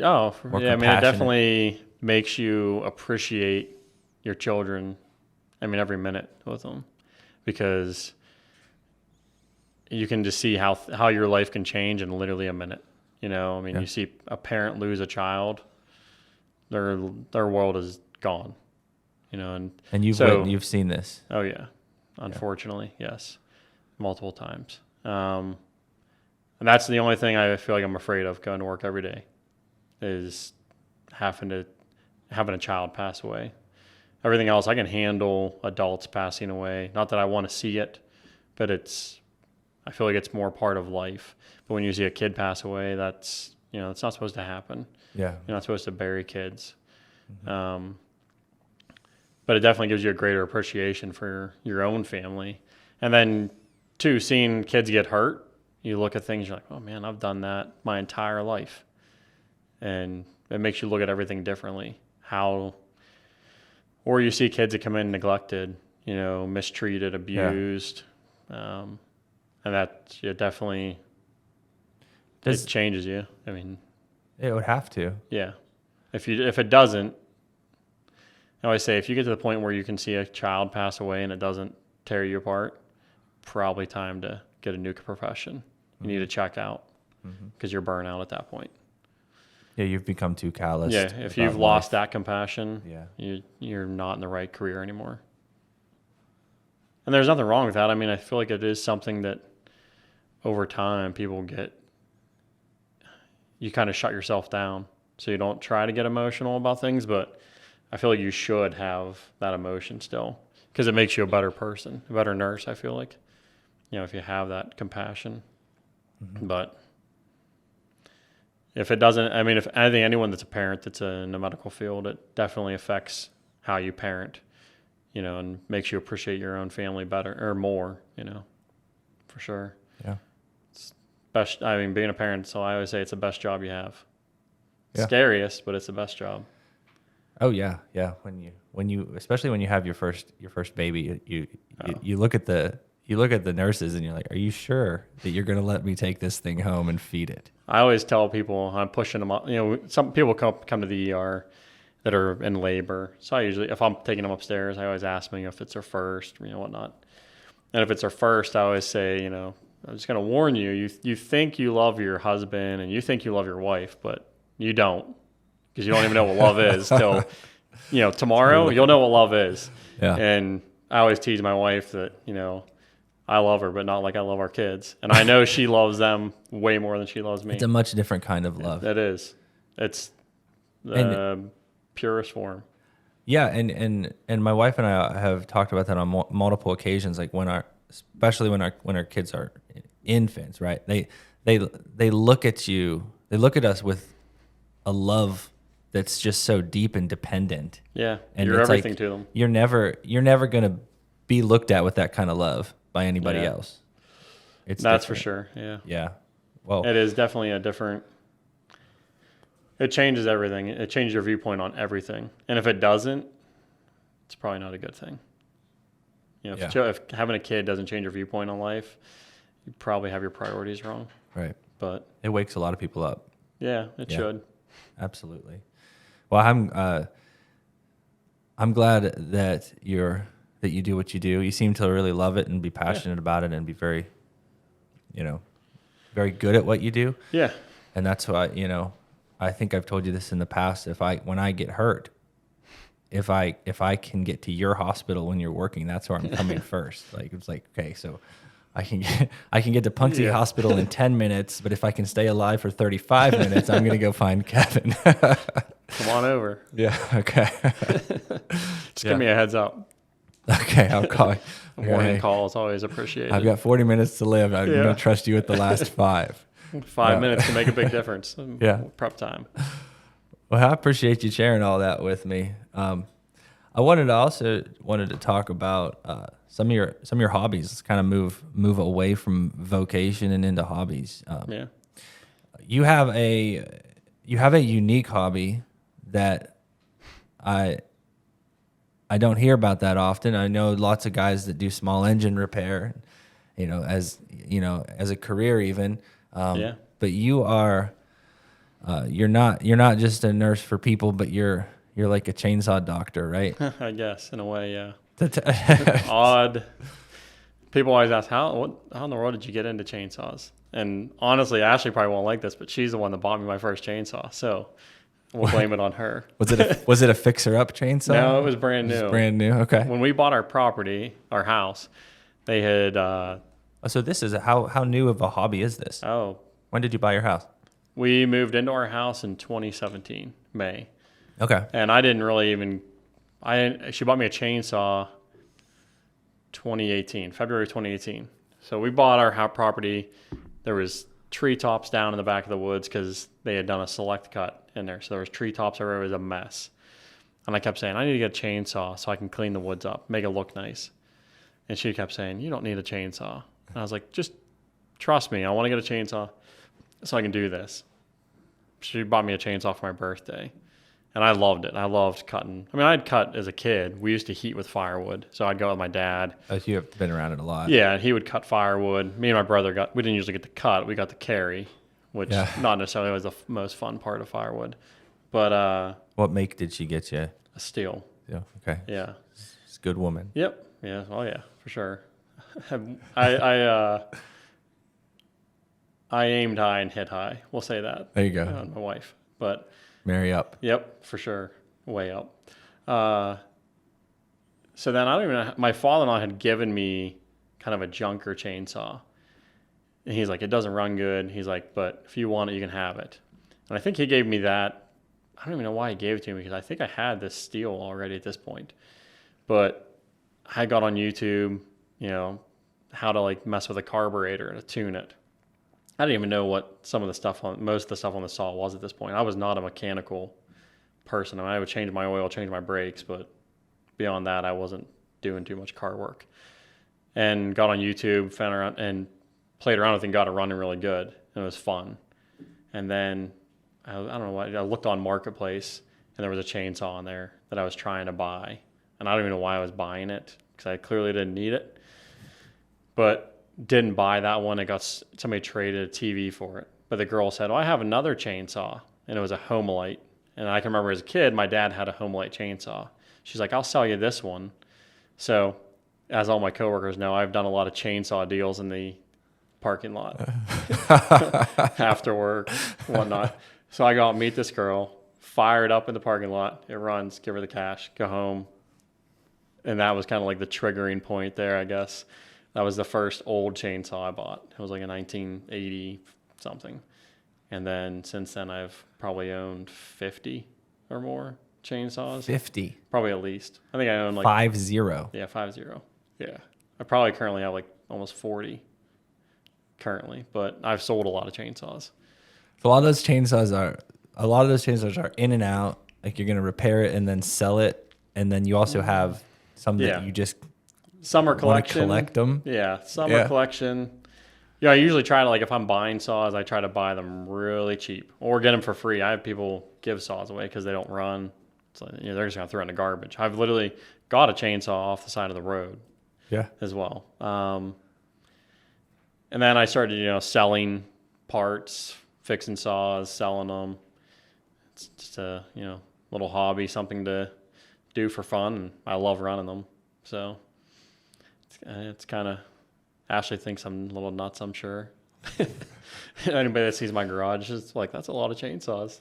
Oh, yeah. I mean, it definitely makes you appreciate your children. I mean, every minute with them, because you can just see how your life can change in literally a minute. You see a parent lose a child, their world is gone. And you've seen this. Oh yeah, unfortunately, yes, multiple times. And that's the only thing I feel like I'm afraid of going to work every day, is having a child pass away. Everything else I can handle, adults passing away. Not that I want to see it, but I feel like it's more part of life. But when you see a kid pass away, that's it's not supposed to happen. Yeah, you're not supposed to bury kids. Mm-hmm. But it definitely gives you a greater appreciation for your own family. And then, too, seeing kids get hurt, you look at things, you're like, oh, man, I've done that my entire life. And it makes you look at everything differently. Or you see kids that come in neglected, mistreated, abused. Yeah. And that definitely it changes you. I mean, It would have to. Yeah. If it doesn't, I always say if you get to the point where you can see a child pass away and it doesn't tear you apart, probably time to get a new profession. You need to check out because you're burnt out at that point. Yeah, you've become too callous. Yeah, if you've lost that compassion, you're not in the right career anymore. And there's nothing wrong with that. I mean, I feel like it is something that over time you kind of shut yourself down. So you don't try to get emotional about things, but I feel like you should have that emotion still because it makes you a better person, a better nurse, I feel like, if you have that compassion. But if it doesn't, I think anyone that's a parent that's in the medical field, it definitely affects how you parent, and makes you appreciate your own family better or more, for sure. Yeah. It's best, being a parent, so I always say it's the best job you have. Scariest, but it's the best job. Oh yeah. When you especially when you have your first baby, you look at the nurses and you're like, are you sure that you're going to let me take this thing home and feed it? I always tell people I'm pushing them up. Some people come to the ER that are in labor. So I usually, if I'm taking them upstairs, I always ask them if it's their first, whatnot. And if it's their first, I always say, I'm just going to warn you, you think you love your husband and you think you love your wife, but you don't, because you don't even know what love is till, tomorrow you'll know what love is. Yeah. And I always tease my wife that, I love her, but not like I love our kids. And I know she loves them way more than she loves me. It's a much different kind of love. It is. It's the purest form. Yeah, and my wife and I have talked about that on multiple occasions. Like especially when our kids are infants, right? They look at you. They look at us with a love that's just so deep and dependent. Yeah, and you're everything to them. You're never gonna be looked at with that kind of love by anybody else. That's different. For sure. Yeah. Yeah. Well, it is definitely it changes everything. It changes your viewpoint on everything. And if it doesn't, it's probably not a good thing. If having a kid doesn't change your viewpoint on life, you probably have your priorities wrong. Right. But it wakes a lot of people up. Yeah, it should. Absolutely. Well, I'm glad that you do what you do. You seem to really love it and be passionate about it and be very, very good at what you do. Yeah. And that's why, I think I've told you this in the past. When I get hurt, if I can get to your hospital when you're working, that's where I'm coming first. Like, it's like, okay, so I can get to Punxsutawney Hospital in 10 minutes, but if I can stay alive for 35 minutes, I'm going to go find Kevin. Come on over. Yeah. Okay. Just give me a heads up. Okay, I'll call you. A warning call is always appreciated. I've got 40 minutes to live. I'm going to trust you with the last 5. 5 minutes can make a big difference. Prep time. Well, I appreciate you sharing all that with me. I wanted to talk about some of your hobbies. Let's kind of move away from vocation and into hobbies. You have a unique hobby that I don't hear about that often. I know lots of guys that do small engine repair, as a career even. But you are, you're not just a nurse for people, but you're like a chainsaw doctor, right? I guess in a way, yeah. Odd. People always ask, how in the world did you get into chainsaws? And honestly, Ashley probably won't like this, but she's the one that bought me my first chainsaw, so we'll blame it on her. Was it a fixer-up chainsaw? No, it was brand new. Brand new. Okay. When we bought our property, our house, they had. So this is how new of a hobby is this? Oh. When did you buy your house? We moved into our house in 2017, May. Okay. And I didn't really she bought me a chainsaw February 2018. So we bought our property. There was treetops down in the back of the woods because they had done a select cut in there. So there was treetops everywhere. It was a mess. And I kept saying, I need to get a chainsaw so I can clean the woods up, make it look nice. And she kept saying, you don't need a chainsaw. And I was like, just trust me. I want to get a chainsaw so I can do this. She bought me a chainsaw for my birthday. And I loved it. I loved cutting. I'd cut as a kid. We used to heat with firewood. So I'd go with my dad. Oh, so you have been around it a lot. Yeah, he would cut firewood. Me and my brother we didn't usually get to cut. We got to carry. which Yeah. not necessarily was the most fun part of firewood. But What make did she get you? a steel. Yeah. Okay. Yeah. She's a good woman. Yep. Yeah. Oh yeah, for sure. I aimed high and hit high. We'll say that. There you go. On my wife, but Marry up. yep, for sure, way up. So then I don't even know. My father-in-law had given me kind of a junker chainsaw, and he's like, "It doesn't run good." He's like, "But if you want it, you can have it." And I think he gave me that. I don't even know why he gave it to me because I think I had this steel already at this point, but I got on YouTube, how to like mess with a carburetor to tune it. I didn't even know what most of the stuff on the saw was at this point. I was not a mechanical person. I mean, I would change my oil, change my brakes, but beyond that, I wasn't doing too much car work. And got on YouTube, found around and played around with it and got it running really good. And it was fun. And then I don't know what, I looked on Marketplace and there was a chainsaw on there that I was trying to buy. And I don't even know why I was buying it because I clearly didn't need it. But didn't buy that one. Somebody traded a TV for it. But the girl said, "Oh, I have another chainsaw." And it was a Homelite. And I can remember as a kid, my dad had a Homelite chainsaw. She's like, "I'll sell you this one." So as all my coworkers know, I've done a lot of chainsaw deals in the parking lot after work, whatnot. So I go out and meet this girl, fire it up in the parking lot. It runs, give her the cash, go home. And that was kind of like the triggering point there, I guess. That was the first old chainsaw I bought. It was like a 1980 something. And then since then, I've probably owned 50 or more chainsaws. 50. Probably at least. I think I own like 50. Yeah, 50. Yeah. I probably currently have like almost 40 currently, but I've sold a lot of chainsaws. So a lot of those chainsaws are in and out. Like you're gonna repair it and then sell it, and then you also have some that you just summer want to collection. collect them. Yeah, summer collection. Yeah, I usually try to, like, if I'm buying saws, I try to buy them really cheap or get them for free. I have people give saws away because they don't run. So, they're just going to throw it in the garbage. I've literally got a chainsaw off the side of the road as well. And then I started, selling parts, fixing saws, selling them. It's just a, little hobby, something to do for fun. And I love running them. So it's kind of... Ashley thinks I'm a little nuts, I'm sure. Anybody that sees my garage is like, that's a lot of chainsaws.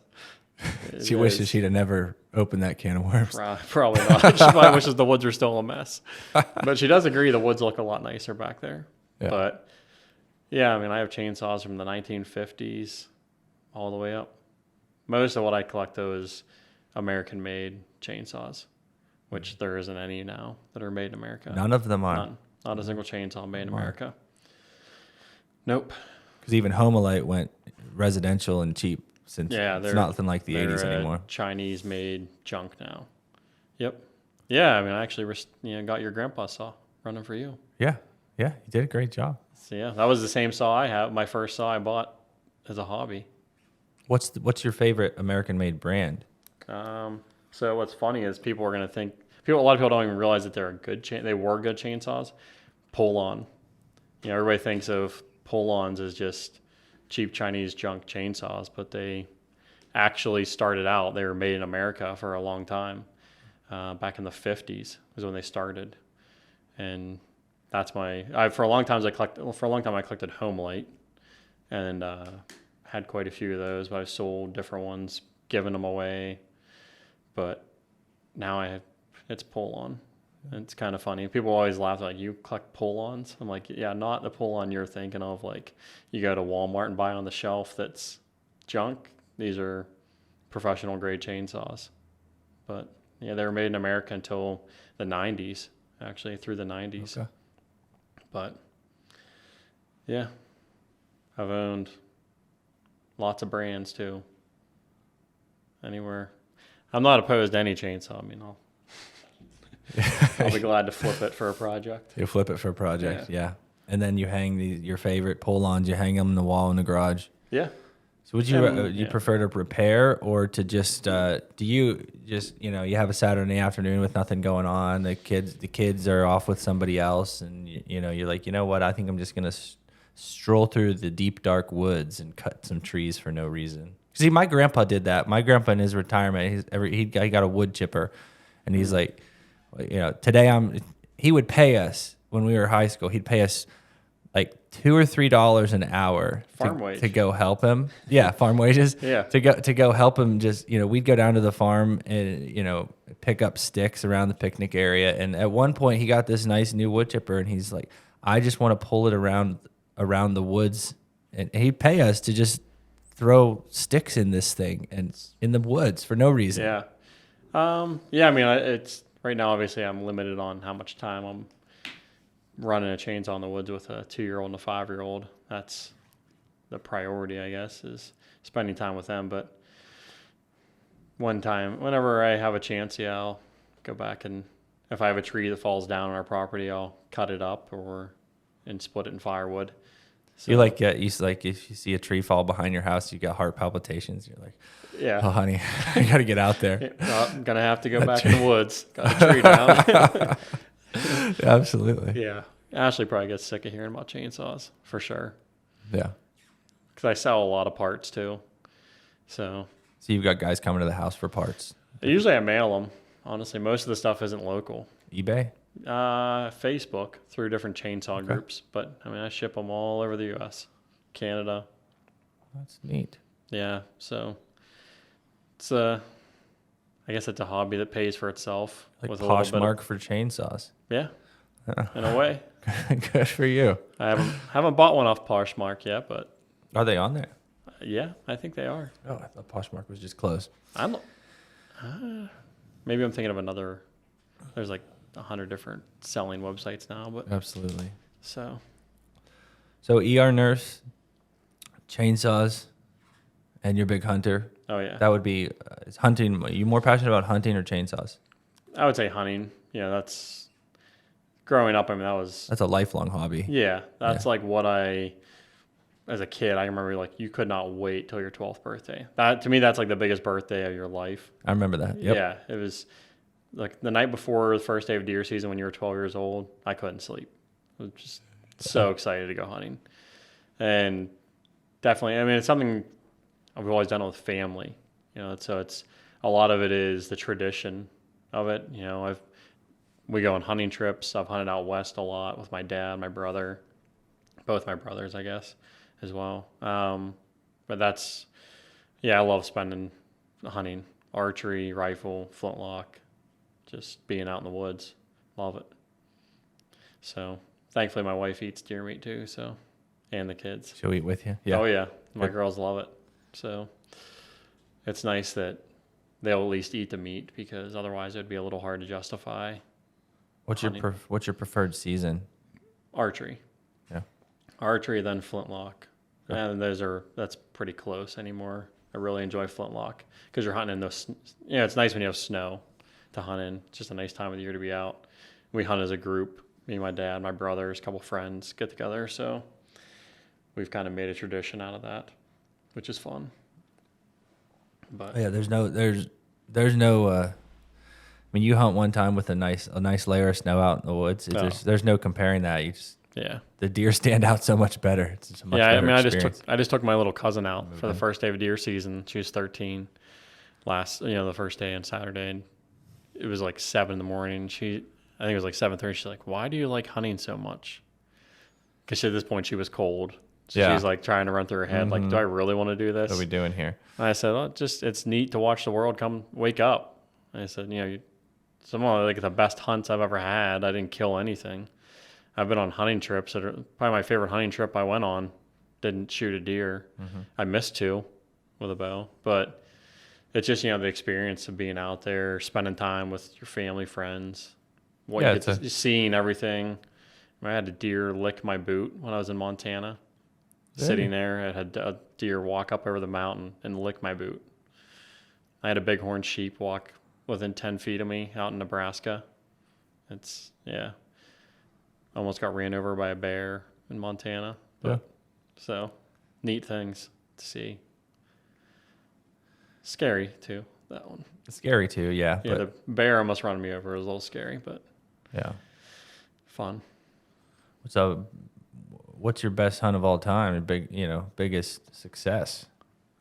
She wishes she'd have never opened that can of worms. Probably not. She probably wishes the woods were still a mess. But she does agree the woods look a lot nicer back there. Yeah. But, yeah, I mean, I have chainsaws from the 1950s all the way up. Most of what I collect, though, is American-made chainsaws, which there isn't any now that are made in America. None of them are. None. Not a single chainsaw made in America. Nope. Because even Homelite went residential and cheap since it's nothing like the 80s anymore. Chinese-made junk now. Yep. Yeah, I mean, I actually got your grandpa's saw running for you. Yeah. Yeah, you did a great job. So, yeah, that was the same saw I have. My first saw I bought as a hobby. What's your favorite American-made brand? So what's funny is people are going to think... a lot of people don't even realize that they were good chainsaws. Pull-on. Everybody thinks of pull-ons as just cheap Chinese junk chainsaws, but they actually started out. They were made in America for a long time. Back in the 50s was when they started, and that's for a long time I collected Homelite, and had quite a few of those. But I sold different ones, given them away. But now it's pull-on. It's kind of funny. People always laugh, like, you collect pull-ons? I'm like, yeah, not the pull-on you're thinking of. Like, you go to Walmart and buy it on the shelf that's junk. These are professional grade chainsaws. But, yeah, they were made in America until the 90s, actually, through the 90s. Okay. But, yeah, I've owned lots of brands, too. Anywhere. I'm not opposed to any chainsaw. I mean, I'll be glad to flip it for a project. You'll flip it for a project, yeah. And then you hang your favorite pull-ons. You hang them on the wall in the garage. Yeah. So would you prefer to repair or to just do you just you have a Saturday afternoon with nothing going on? The kids are off with somebody else, and you're like, you know what? I think I'm just gonna stroll through the deep, dark woods and cut some trees for no reason. See, my grandpa did that. My grandpa in his retirement, he got a wood chipper, and he's like, he would pay us when we were in high school. He'd pay us like $2 or $3 an hour to go help him. Yeah, farm wages. Yeah. To go help him. Just we'd go down to the farm and pick up sticks around the picnic area. And at one point, he got this nice new wood chipper, and he's like, I just want to pull it around the woods, and he'd pay us to just throw sticks in this thing and in the woods for no reason. Yeah. Yeah. I mean, it's right now. Obviously, I'm limited on how much time I'm running a chainsaw in the woods with a 2-year-old and a 5-year-old. That's the priority, I guess, is spending time with them. But whenever I have a chance, yeah, I'll go back, and if I have a tree that falls down on our property, I'll cut it up and split it in firewood. So, if you see a tree fall behind your house, you got heart palpitations. You're like, yeah, oh honey, I got to get out there. I'm gonna have to go back in the woods. Got a tree down. Absolutely. Yeah, Ashley probably gets sick of hearing about chainsaws for sure. Yeah, because I sell a lot of parts too. So you've got guys coming to the house for parts. Usually I mail them. Honestly, most of the stuff isn't local. eBay? Facebook through different chainsaw groups. But I mean, I ship them all over the U.S., Canada. That's neat. Yeah, so it's I guess it's a hobby that pays for itself. Like with Poshmark for chainsaws. Yeah, in a way. Good for you. I haven't bought one off Poshmark yet, but are they on there? Yeah, I think they are. Oh, I thought Poshmark was just closed. Maybe I'm thinking of another. There's like 100 different selling websites now, but absolutely. So ER nurse, chainsaws, and you're a big hunter. Oh yeah. That would be hunting. Are you more passionate about hunting or chainsaws? I would say hunting. Yeah, that's growing up. I mean, that's a lifelong hobby. Yeah, that's like what as a kid, I remember like you could not wait till your 12th birthday. That to me, that's like the biggest birthday of your life. I remember that. Yep. Yeah, it was like the night before the first day of deer season when you were 12 years old. I couldn't sleep. I was just so excited to go hunting, and definitely, I mean, it's something I've always done with family. So it's a lot of it is the tradition of it. We go on hunting trips. I've hunted out west a lot with my dad, my brother, both my brothers, I guess, as well. But that's, I love spending hunting, archery, rifle, flintlock, just being out in the woods. Love it. So thankfully my wife eats deer meat too, and the kids. She'll eat with you? Yeah. Oh yeah. My girls love it. So it's nice that they'll at least eat the meat, because otherwise it'd be a little hard to justify. What's your preferred season? Archery. Yeah. Archery, then flintlock. Okay. And that's pretty close anymore. I really enjoy flintlock because you're hunting in those. It's nice when you have snow to hunt in. It's just a nice time of the year to be out. We hunt as a group. Me, my dad, my brothers, a couple friends get together. So we've kind of made a tradition out of that, which is fun. But there's no. I mean, you hunt one time with a nice layer of snow out in the woods. There's no comparing that. You just the deer stand out so much better. It's a much better experience. I just took my little cousin out for the first day of deer season. She was 13 the first day on Saturday, and it was like 7 a.m. I think it was like 7:30. She's like, "Why do you like hunting so much?" Because at this point she was cold. So she's like trying to run through her head, like, do I really want to do this? What are we doing here? And I said, it's neat to watch the world wake up. And I said, some of like the best hunts I've ever had. I didn't kill anything. I've been on hunting trips that are probably my favorite hunting trip I went on. Didn't shoot a deer. Mm-hmm. I missed 2 with a bow, but it's just, the experience of being out there, spending time with your family, friends, seeing everything. I had a deer lick my boot when I was in Montana. Sitting there, I had a deer walk up over the mountain and lick my boot. I had a bighorn sheep walk within 10 feet of me out in Nebraska. Almost got ran over by a bear in Montana. So, neat things to see. Scary, too, that one. Scary, too, yeah. Yeah, the bear almost ran me over. It was a little scary, but yeah, fun. So, what's your best hunt of all time? Your biggest success?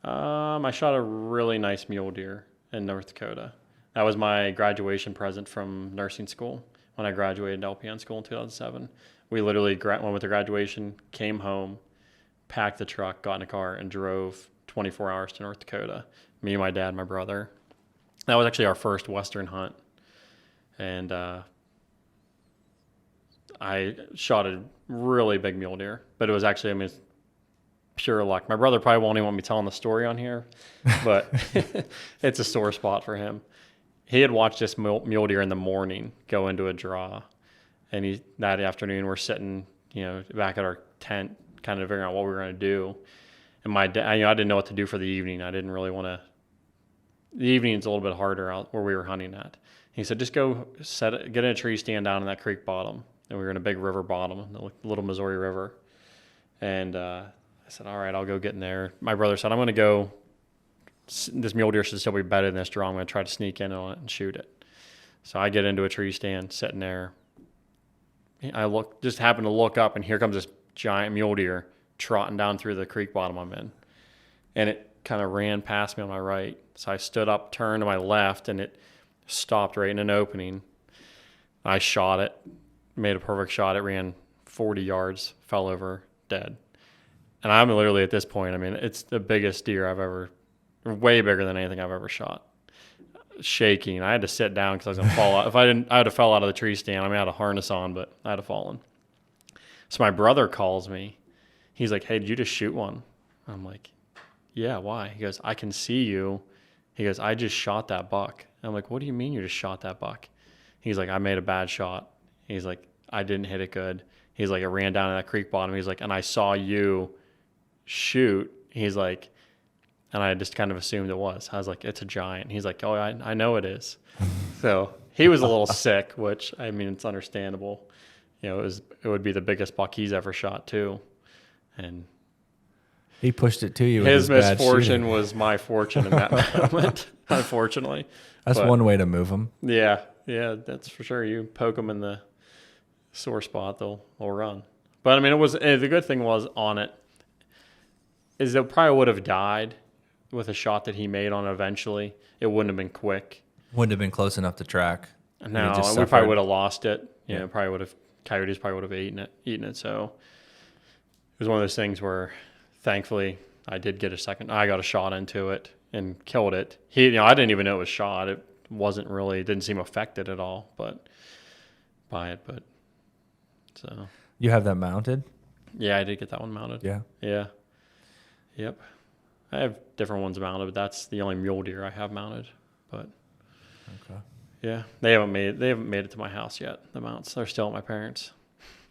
I shot a really nice mule deer in North Dakota. That was my graduation present from nursing school when I graduated LPN school in 2007. We literally went with the graduation, came home, packed the truck, got in a car, and drove 24 hours to North Dakota. Me, my dad, my brother. That was actually our first Western hunt. And I shot a really big mule deer, but it was actually, it's pure luck. My brother probably won't even want me telling the story on here, but it's a sore spot for him. He had watched this mule deer in the morning go into a draw, and that afternoon we're sitting, back at our tent, kind of figuring out what we were going to do. And my dad, I didn't know what to do for the evening. I didn't really want to. The evening's a little bit harder out where we were hunting at. He said, just go get in a tree stand down in that creek bottom. And we were in a big river bottom, the Little Missouri River. And I said, all right, I'll go get in there. My brother said, I'm going to go. This mule deer should still be better than this draw. I'm going to try to sneak in on it and shoot it. So I get into a tree stand, sitting there. I just happened to look up, and here comes this giant mule deer trotting down through the creek bottom I'm in. And it kind of ran past me on my right. So I stood up, turned to my left, and it stopped right in an opening. I shot it, made a perfect shot. It ran 40 yards, fell over, dead. And I'm literally at this point, it's the biggest deer I've ever, way bigger than anything I've ever shot. Shaking. I had to sit down because I was going to fall out. If I didn't, I would have fell out of the tree stand. I had a harness on, but I'd have fallen. So my brother calls me. He's like, hey, did you just shoot one? I'm like, yeah, why? He goes, I can see you. He goes, I just shot that buck. I'm like, what do you mean you just shot that buck? He's like, I made a bad shot. He's like, I didn't hit it good. He's like, it ran down in that creek bottom. He's like, and I saw you shoot. He's like, and I just kind of assumed it was. I was like, it's a giant. He's like, oh, I know it is. So he was a little sick, which, it's understandable. It would be the biggest buck he's ever shot too. And he pushed it to you. His misfortune was my fortune in that moment, unfortunately. That's one way to move them. Yeah, that's for sure. You poke them in the sore spot, they'll run. But it was the good thing was on it is it probably would have died with a shot that he made on it eventually. It wouldn't have been quick. Wouldn't have been close enough to track. No, we probably would have lost it. Coyotes probably would have eaten it. So it was one of those things where thankfully I did get I got a shot into it and killed it. I didn't even know it was shot. It didn't seem affected at all, by it. But so. You have that mounted? Yeah, I did get that one mounted. Yeah. Yeah. Yep. I have different ones mounted, but that's the only mule deer I have mounted. But okay. Yeah, they haven't made it to my house yet. The mounts, they're still at my parents'.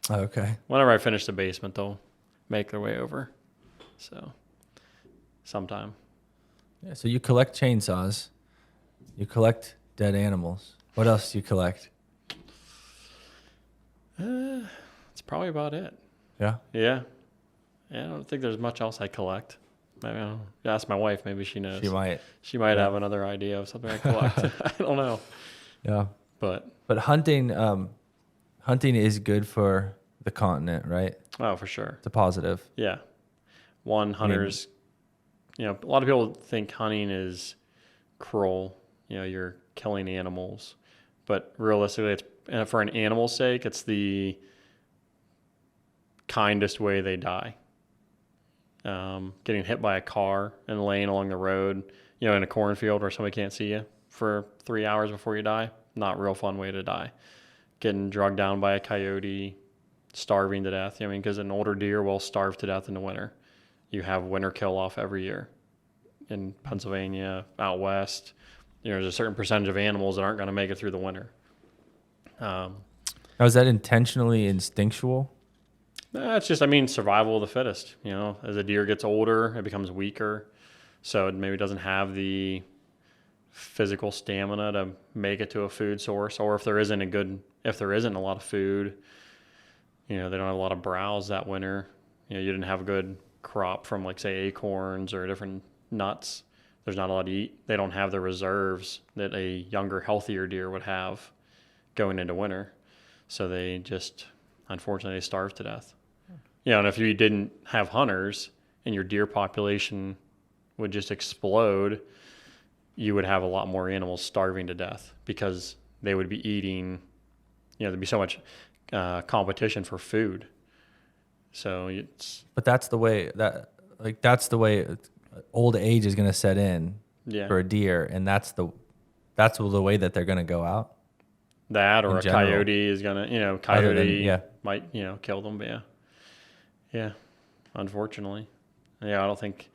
Okay. Whenever I finish the basement, they'll make their way over. So, sometime. Yeah. So you collect chainsaws. You collect dead animals. What else do you collect? That's probably about it. Yeah. Yeah. I don't think there's much else I collect. Maybe I'll ask my wife. Maybe she knows. She might have another idea of something I collect. I don't know. Yeah. But hunting is good for the continent, right? Oh, for sure. It's a positive. Yeah. Hunters, a lot of people think hunting is cruel. You're killing animals, but realistically, it's for an animal's sake, it's the kindest way they die. Getting hit by a car and laying along the road, in a cornfield where somebody can't see you for 3 hours before you die. Not a real fun way to die. Getting drugged down by a coyote, starving to death. Because an older deer will starve to death in the winter. You have winter kill off every year. In Pennsylvania, out west, there's a certain percentage of animals that aren't going to make it through the winter. Now, is that intentionally instinctual? It's just, survival of the fittest. As a deer gets older, it becomes weaker. So it maybe doesn't have the physical stamina to make it to a food source. Or if there isn't a lot of food, they don't have a lot of browse that winter. You didn't have a good crop from, say, acorns or different nuts. There's not a lot to eat. They don't have the reserves that a younger, healthier deer would have going into winter. So they just, unfortunately, starve to death. and if you didn't have hunters and your deer population would just explode, you would have a lot more animals starving to death because they would be eating, there'd be so much competition for food. So it's. But that's the way old age is going to set in for a deer, and that's the way that they're going to go out. That or a coyote is going to, might, kill them. But yeah, unfortunately. Yeah, I don't think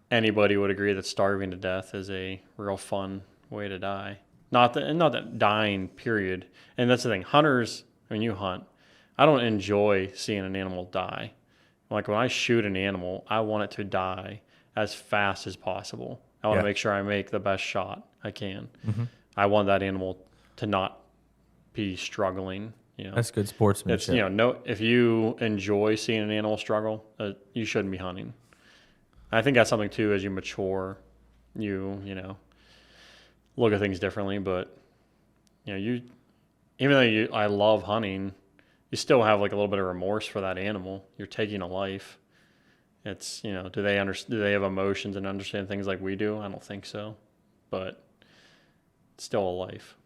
anybody would agree that starving to death is a real fun way to die. Not that dying, period. And that's the thing. Hunters, when you hunt, I don't enjoy seeing an animal die. Like when I shoot an animal, I want it to die as fast as possible. I want to make sure I make the best shot I can. Mm-hmm. I want that animal to not be struggling. That's good sportsmanship. It's, if you enjoy seeing an animal struggle, you shouldn't be hunting. I think that's something too, as you mature, you look at things differently. But even though I love hunting, you still have like a little bit of remorse for that animal. You're taking a life. It's do they have emotions and understand things like we do? I don't think so, but it's still a life.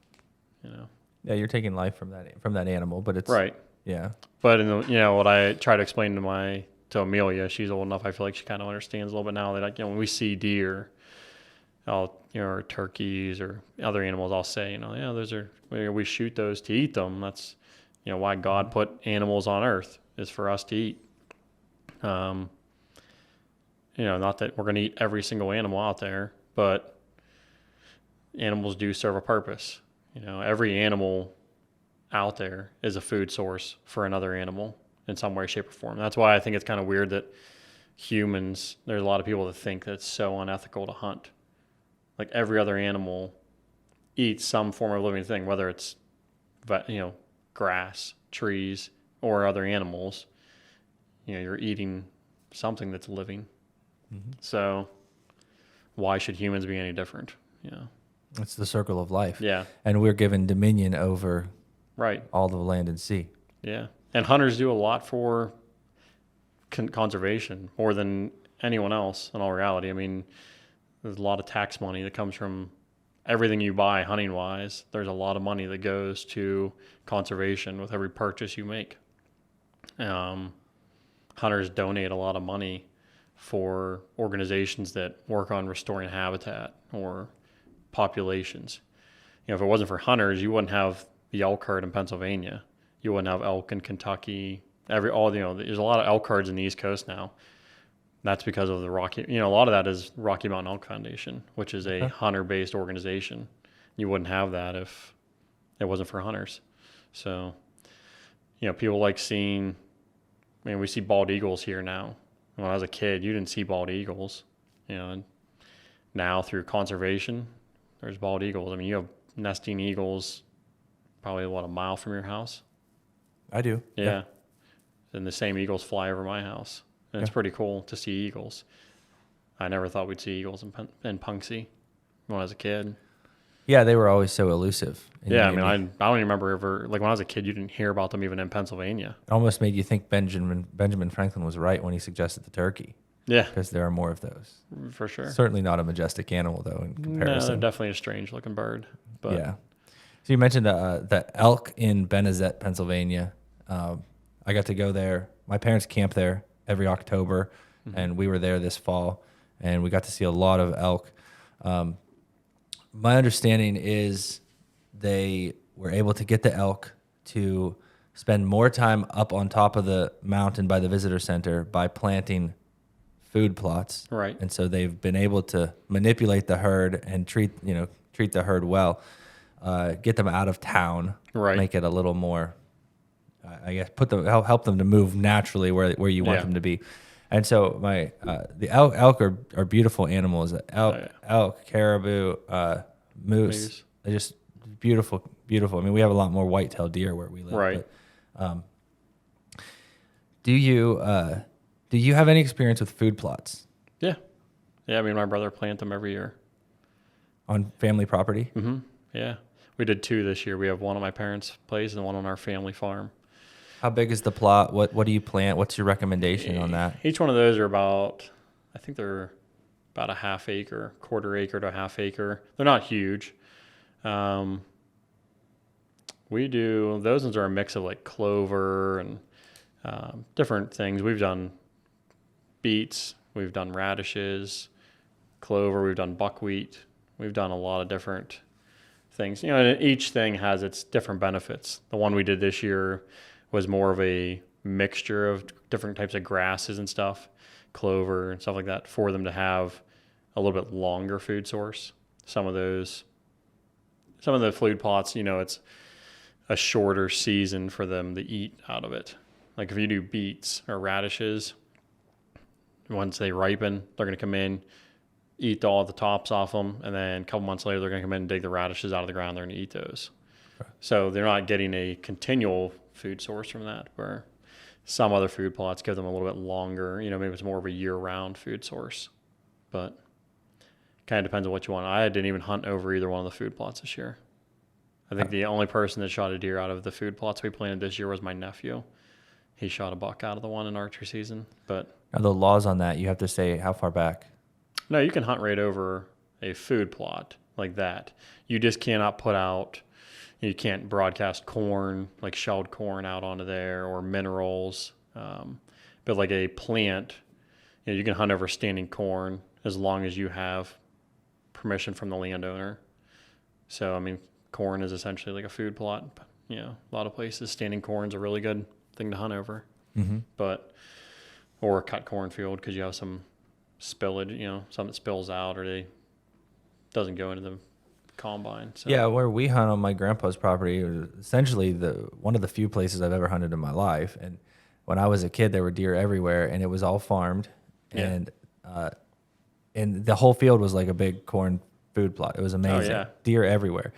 Yeah, you're taking life from that animal, but it's right. Yeah, but what I try to explain to Amelia, she's old enough. I feel like she kind of understands a little bit now that when we see deer, or turkeys or other animals, I'll say, those are, we shoot those to eat them. That's why God put animals on earth, is for us to eat. Not that we're going to eat every single animal out there, but animals do serve a purpose. Every animal out there is a food source for another animal in some way, shape, or form. That's why I think it's kind of weird that humans, there's a lot of people that think that it's so unethical to hunt. Like every other animal eats some form of living thing, whether it's, grass, trees, or other animals. You're eating something that's living. Mm-hmm. So why should humans be any different? It's the circle of life. Yeah. And we're given dominion over all the land and sea. Yeah. And hunters do a lot for conservation, more than anyone else in all reality. I mean, there's a lot of tax money that comes from everything you buy hunting-wise. There's a lot of money that goes to conservation with every purchase you make. Hunters donate a lot of money for organizations that work on restoring habitat or populations. If it wasn't for hunters, you wouldn't have the elk herd in Pennsylvania. You wouldn't have elk in Kentucky. There's a lot of elk herds in the East Coast now. That's because of the a lot of that is Rocky Mountain Elk Foundation, which is a hunter-based organization. You wouldn't have that if it wasn't for hunters. So, people like seeing, we see bald eagles here now. When I was a kid, you didn't see bald eagles. And now through conservation, there's bald eagles. You have nesting eagles probably, a mile from your house? I do. Yeah. And the same eagles fly over my house. And it's pretty cool to see eagles. I never thought we'd see eagles in Punxsutawney when I was a kid. Yeah, they were always so elusive. Yeah, I don't even remember ever, when I was a kid, you didn't hear about them even in Pennsylvania. It almost made you think Benjamin Franklin was right when he suggested the turkey. Yeah. Because there are more of those. For sure. Certainly not a majestic animal, though, in comparison. No, they're definitely a strange-looking bird. But yeah. So you mentioned the elk in Benezet, Pennsylvania. I got to go there. My parents camp there every October, and we were there this fall, and we got to see a lot of elk. My understanding is they were able to get the elk to spend more time up on top of the mountain by the visitor center by planting food plots. Right. And so they've been able to manipulate the herd and treat the herd well, get them out of town, make it a little more, I guess, help them to move naturally where you want them to be. And so the elk are beautiful animals. Elk, caribou, moose. They're just beautiful. We have a lot more white-tailed deer where we live. Right. But, do you have any experience with food plots? Yeah. Yeah, my brother plants them every year. On family property? Mm-hmm. Yeah. We did 2 this year. We have one on my parents' place and one on our family farm. How big is the plot? What do you plant? What's your recommendation on that? Each one of those are about, I think they're about a half acre, quarter acre to a half acre. They're not huge. We do, those ones are a mix of like clover and different things. We've done beets, we've done radishes, clover, we've done buckwheat. We've done a lot of different things. And each thing has its different benefits. The one we did this year was more of a mixture of different types of grasses and stuff, clover and stuff like that, for them to have a little bit longer food source. Some of the food plots, it's a shorter season for them to eat out of it. Like if you do beets or radishes, once they ripen, they're going to come in, eat all the tops off them, and then a couple months later, they're going to come in and dig the radishes out of the ground. They're going to eat those. Okay. So they're not getting a continual food source from that, where some other food plots give them a little bit longer, maybe it's more of a year-round food source. But kind of depends on what you want. I didn't even hunt over either one of the food plots this year. I think the only person that shot a deer out of the food plots we planted this year was my nephew. He shot a buck out of the one in archery season. But are the laws on that, you have to say how far back? No, you can hunt right over a food plot like that. You just cannot put out, you can't broadcast corn, like shelled corn out onto there, or minerals. But like a plant, you can hunt over standing corn as long as you have permission from the landowner. So, corn is essentially like a food plot. A lot of places, standing corn's a really good thing to hunt over. Mm-hmm. Or a cut cornfield, because you have some spillage, something that spills out or doesn't go into the combine. So. Yeah, where we hunt on my grandpa's property was essentially one of the few places I've ever hunted in my life. And when I was a kid, there were deer everywhere, and it was all farmed, and the whole field was like a big corn food plot. It was amazing. Oh, yeah. Deer everywhere.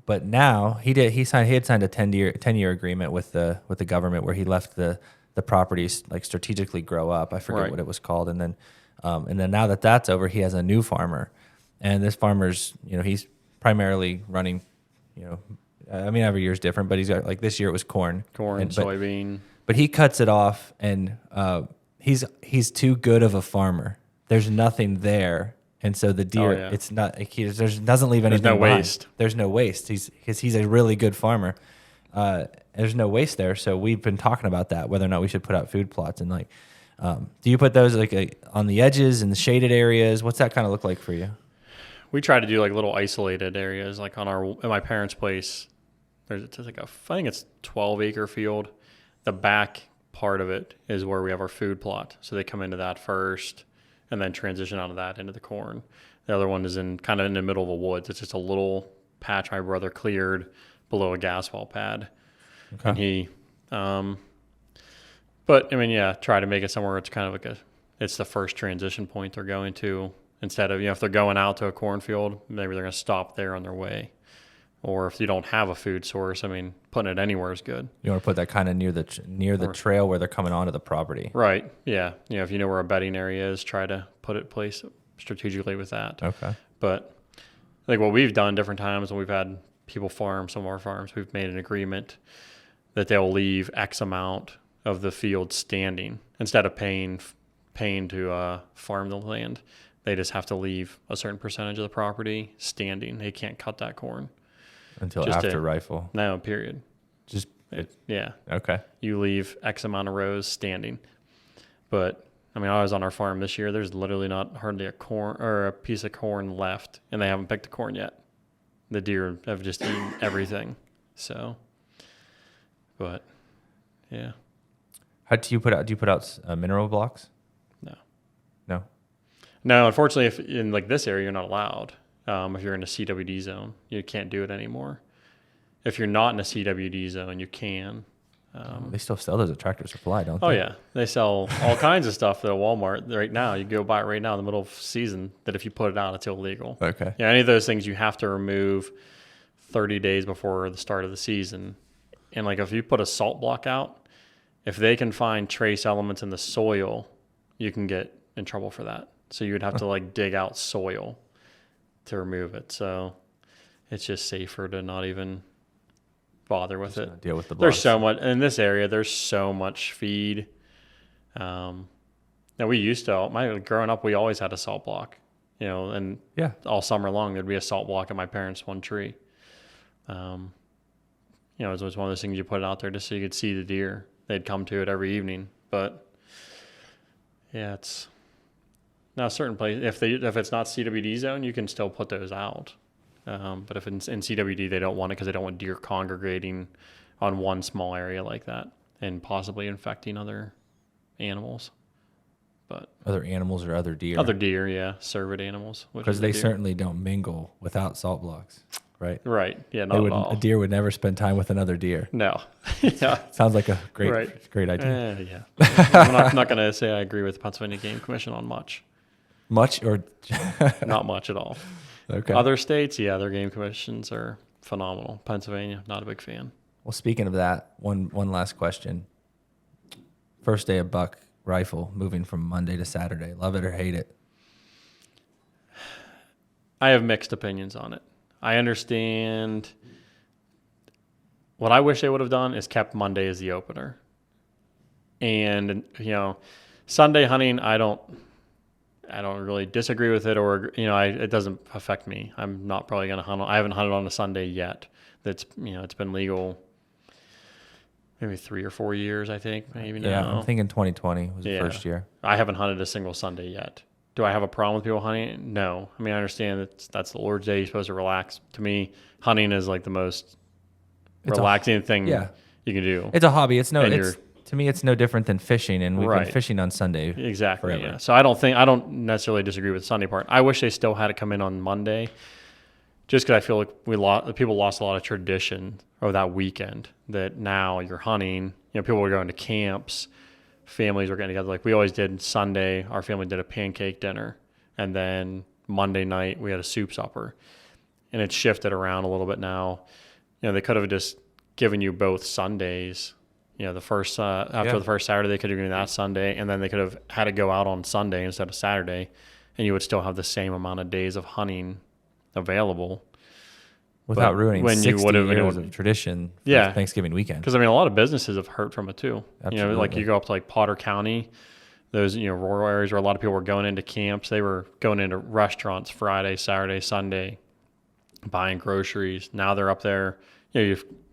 But now he had signed a 10-year agreement with the government where he left the properties like strategically grow up. I forget what it was called, and then now that that's over, he has a new farmer, and this farmer's he's primarily running, every year is different, but he's got like this year it was corn, soybean. But he cuts it off, and he's too good of a farmer. There's nothing there. And so the deer, it's not. He doesn't leave anything. There's no behind. waste. There's no waste. He's a really good farmer. There's no waste there. So we've been talking about that, whether or not we should put out food plots, and like, do you put those like on the edges in the shaded areas? What's that kind of look like for you? We try to do like little isolated areas, like at my parents' place. There's like I think it's 12-acre field. The back part of it is where we have our food plot. So they come into that first, and then transition out of that into the corn. The other one is kind of in the middle of the woods. It's just a little patch my brother cleared below a gas well pad. Okay. And he, try to make it somewhere it's kind of like it's the first transition point they're going to, instead of, if they're going out to a cornfield, maybe they're going to stop there on their way. Or if you don't have a food source, putting it anywhere is good. You want to put that kind of near the trail where they're coming onto the property. Right. Yeah. If you know where a bedding area is, try to put it place strategically with that. Okay. But I think what we've done different times when we've had people farm some of our farms, we've made an agreement that they'll leave X amount of the field standing instead of paying to farm the land. They just have to leave a certain percentage of the property standing. They can't cut that corn. Until just after rifle? No, period. Yeah. Okay. You leave X amount of rows standing. But, I was on our farm this year. There's literally not hardly a corn or a piece of corn left, and they haven't picked the corn yet. The deer have just eaten everything. So, but, yeah. How do you put out mineral blocks? No, unfortunately, if in like this area, you're not allowed. If you're in a CWD zone, you can't do it anymore. If you're not in a CWD zone, you can. They still sell those at Tractor Supply, don't they? Oh, yeah. They sell all kinds of stuff at Walmart right now. You go buy it right now in the middle of season that if you put it out, it's illegal. Okay. Yeah, any of those things you have to remove 30 days before the start of the season. And like if you put a salt block out, if they can find trace elements in the soil, you can get in trouble for that. So you would have to like dig out soil to remove it. So it's just safer to not even bother with it. Deal with the There's blocks. so much in this area. There's so much feed. And we used to. Growing up, we always had a salt block. And all summer long there'd be a salt block at my parents' one tree. It was one of those things you put it out there just so you could see the deer. They'd come to it every evening. But yeah, it's now a certain place. If it's not CWD zone, you can still put those out. But if it's in CWD, they don't want it because they don't want deer congregating on one small area like that and possibly infecting other animals. But other animals or other deer? Other deer, yeah. Cervid animals. Because they certainly don't mingle without salt blocks, right? Right. Yeah, not at all. A deer would never spend time with another deer. No. Yeah. Sounds like a great idea. Yeah. I'm not going to say I agree with the Pennsylvania Game Commission on much. Much or? Not much at all. Okay. Other states, yeah, their game commissions are phenomenal. Pennsylvania, not a big fan. Well, speaking of that, one last question. First day of buck rifle, moving from Monday to Saturday. Love it or hate it? I have mixed opinions on it. I understand. What I wish they would have done is kept Monday as the opener. And, Sunday hunting, I don't really disagree with it, or, it doesn't affect me. I'm not probably going to hunt. I haven't hunted on a Sunday yet. It's been legal maybe 3 or 4 years, I think, maybe now. Yeah, I'm thinking 2020 was the first year. I haven't hunted a single Sunday yet. Do I have a problem with people hunting? No. I mean, I understand that's the Lord's Day. You're supposed to relax. To me, hunting is like the most relaxing thing you can do. It's a hobby. To me, it's no different than fishing, and we've been fishing on Sunday. Exactly. Forever. Yeah. So I don't necessarily disagree with the Sunday part. I wish they still had it come in on Monday, just because I feel like people lost a lot of tradition over that weekend. That now you're hunting. People were going to camps, families were getting together. Like we always did Sunday, our family did a pancake dinner, and then Monday night we had a soup supper, and it's shifted around a little bit now. They could have just given you both Sundays. The first after the first Saturday, they could have given that Sunday, and then they could have had it go out on Sunday instead of Saturday, and you would still have the same amount of days of hunting available without ruining 60 years of tradition for Thanksgiving weekend. Because, a lot of businesses have hurt from it too. Absolutely. Like you go up to like Potter County, those, rural areas where a lot of people were going into camps. They were going into restaurants Friday, Saturday, Sunday, buying groceries. Now they're up there,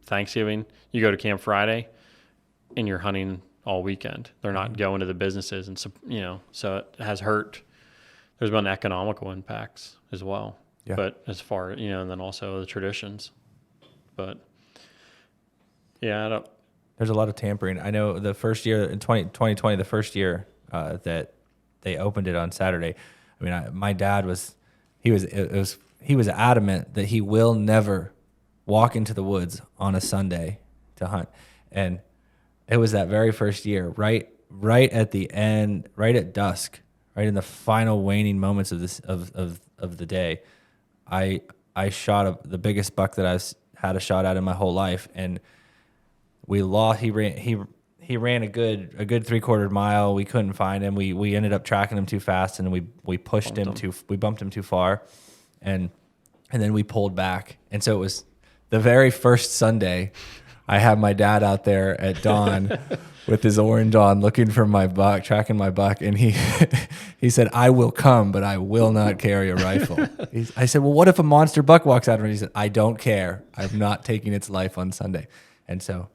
Thanksgiving, you go to camp Friday and you're hunting all weekend. They're not going to the businesses. And so it has hurt. There's been economical impacts as well. Yeah. But as far, and then also the traditions. But yeah, there's a lot of tampering. I know the first year in 2020, the first year that they opened it on Saturday. My dad was adamant that he will never walk into the woods on a Sunday to hunt. And it was that very first year, right at the end, right at dusk, right in the final waning moments of this of the day. I shot the biggest buck that I've had a shot at in my whole life, and we lost. He ran a good 3/4 mile. We couldn't find him. We ended up tracking him too fast, and we bumped him too far, and then we pulled back. And so it was the very first Sunday. I had my dad out there at dawn with his orange on, looking for my buck, tracking my buck, and he said, "I will come, but I will not carry a rifle." I said, "Well, what if a monster buck walks out?" And he said, "I don't care. I'm not taking its life on Sunday." And so,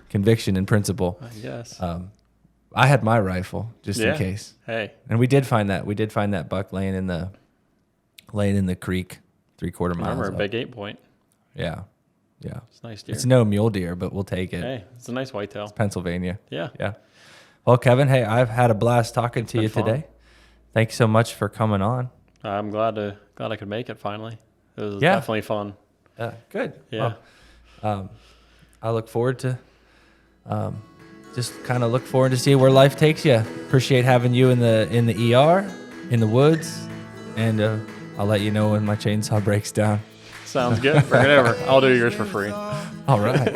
conviction and principle. I guess. I had my rifle just in case. Hey, and we did find that buck laying in the creek 3/4 miles. Remember a big 8-point. Yeah. Yeah. It's a nice deer. It's no mule deer, but we'll take it. Hey, it's a nice whitetail. It's Pennsylvania. Yeah. Yeah. Well, Kevin, hey, I've had a blast talking to you today. Thank you so much for coming on. I'm glad I could make it finally. It was definitely fun. Good. Yeah. Well, I look forward to look forward to see where life takes you. Appreciate having you in the ER, in the woods, and I'll let you know when my chainsaw breaks down. Sounds good. Bring it over. I'll do yours for free. All right.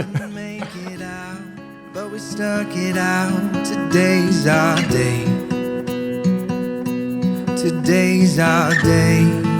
But we stuck it out. Today's our day. Today's our day.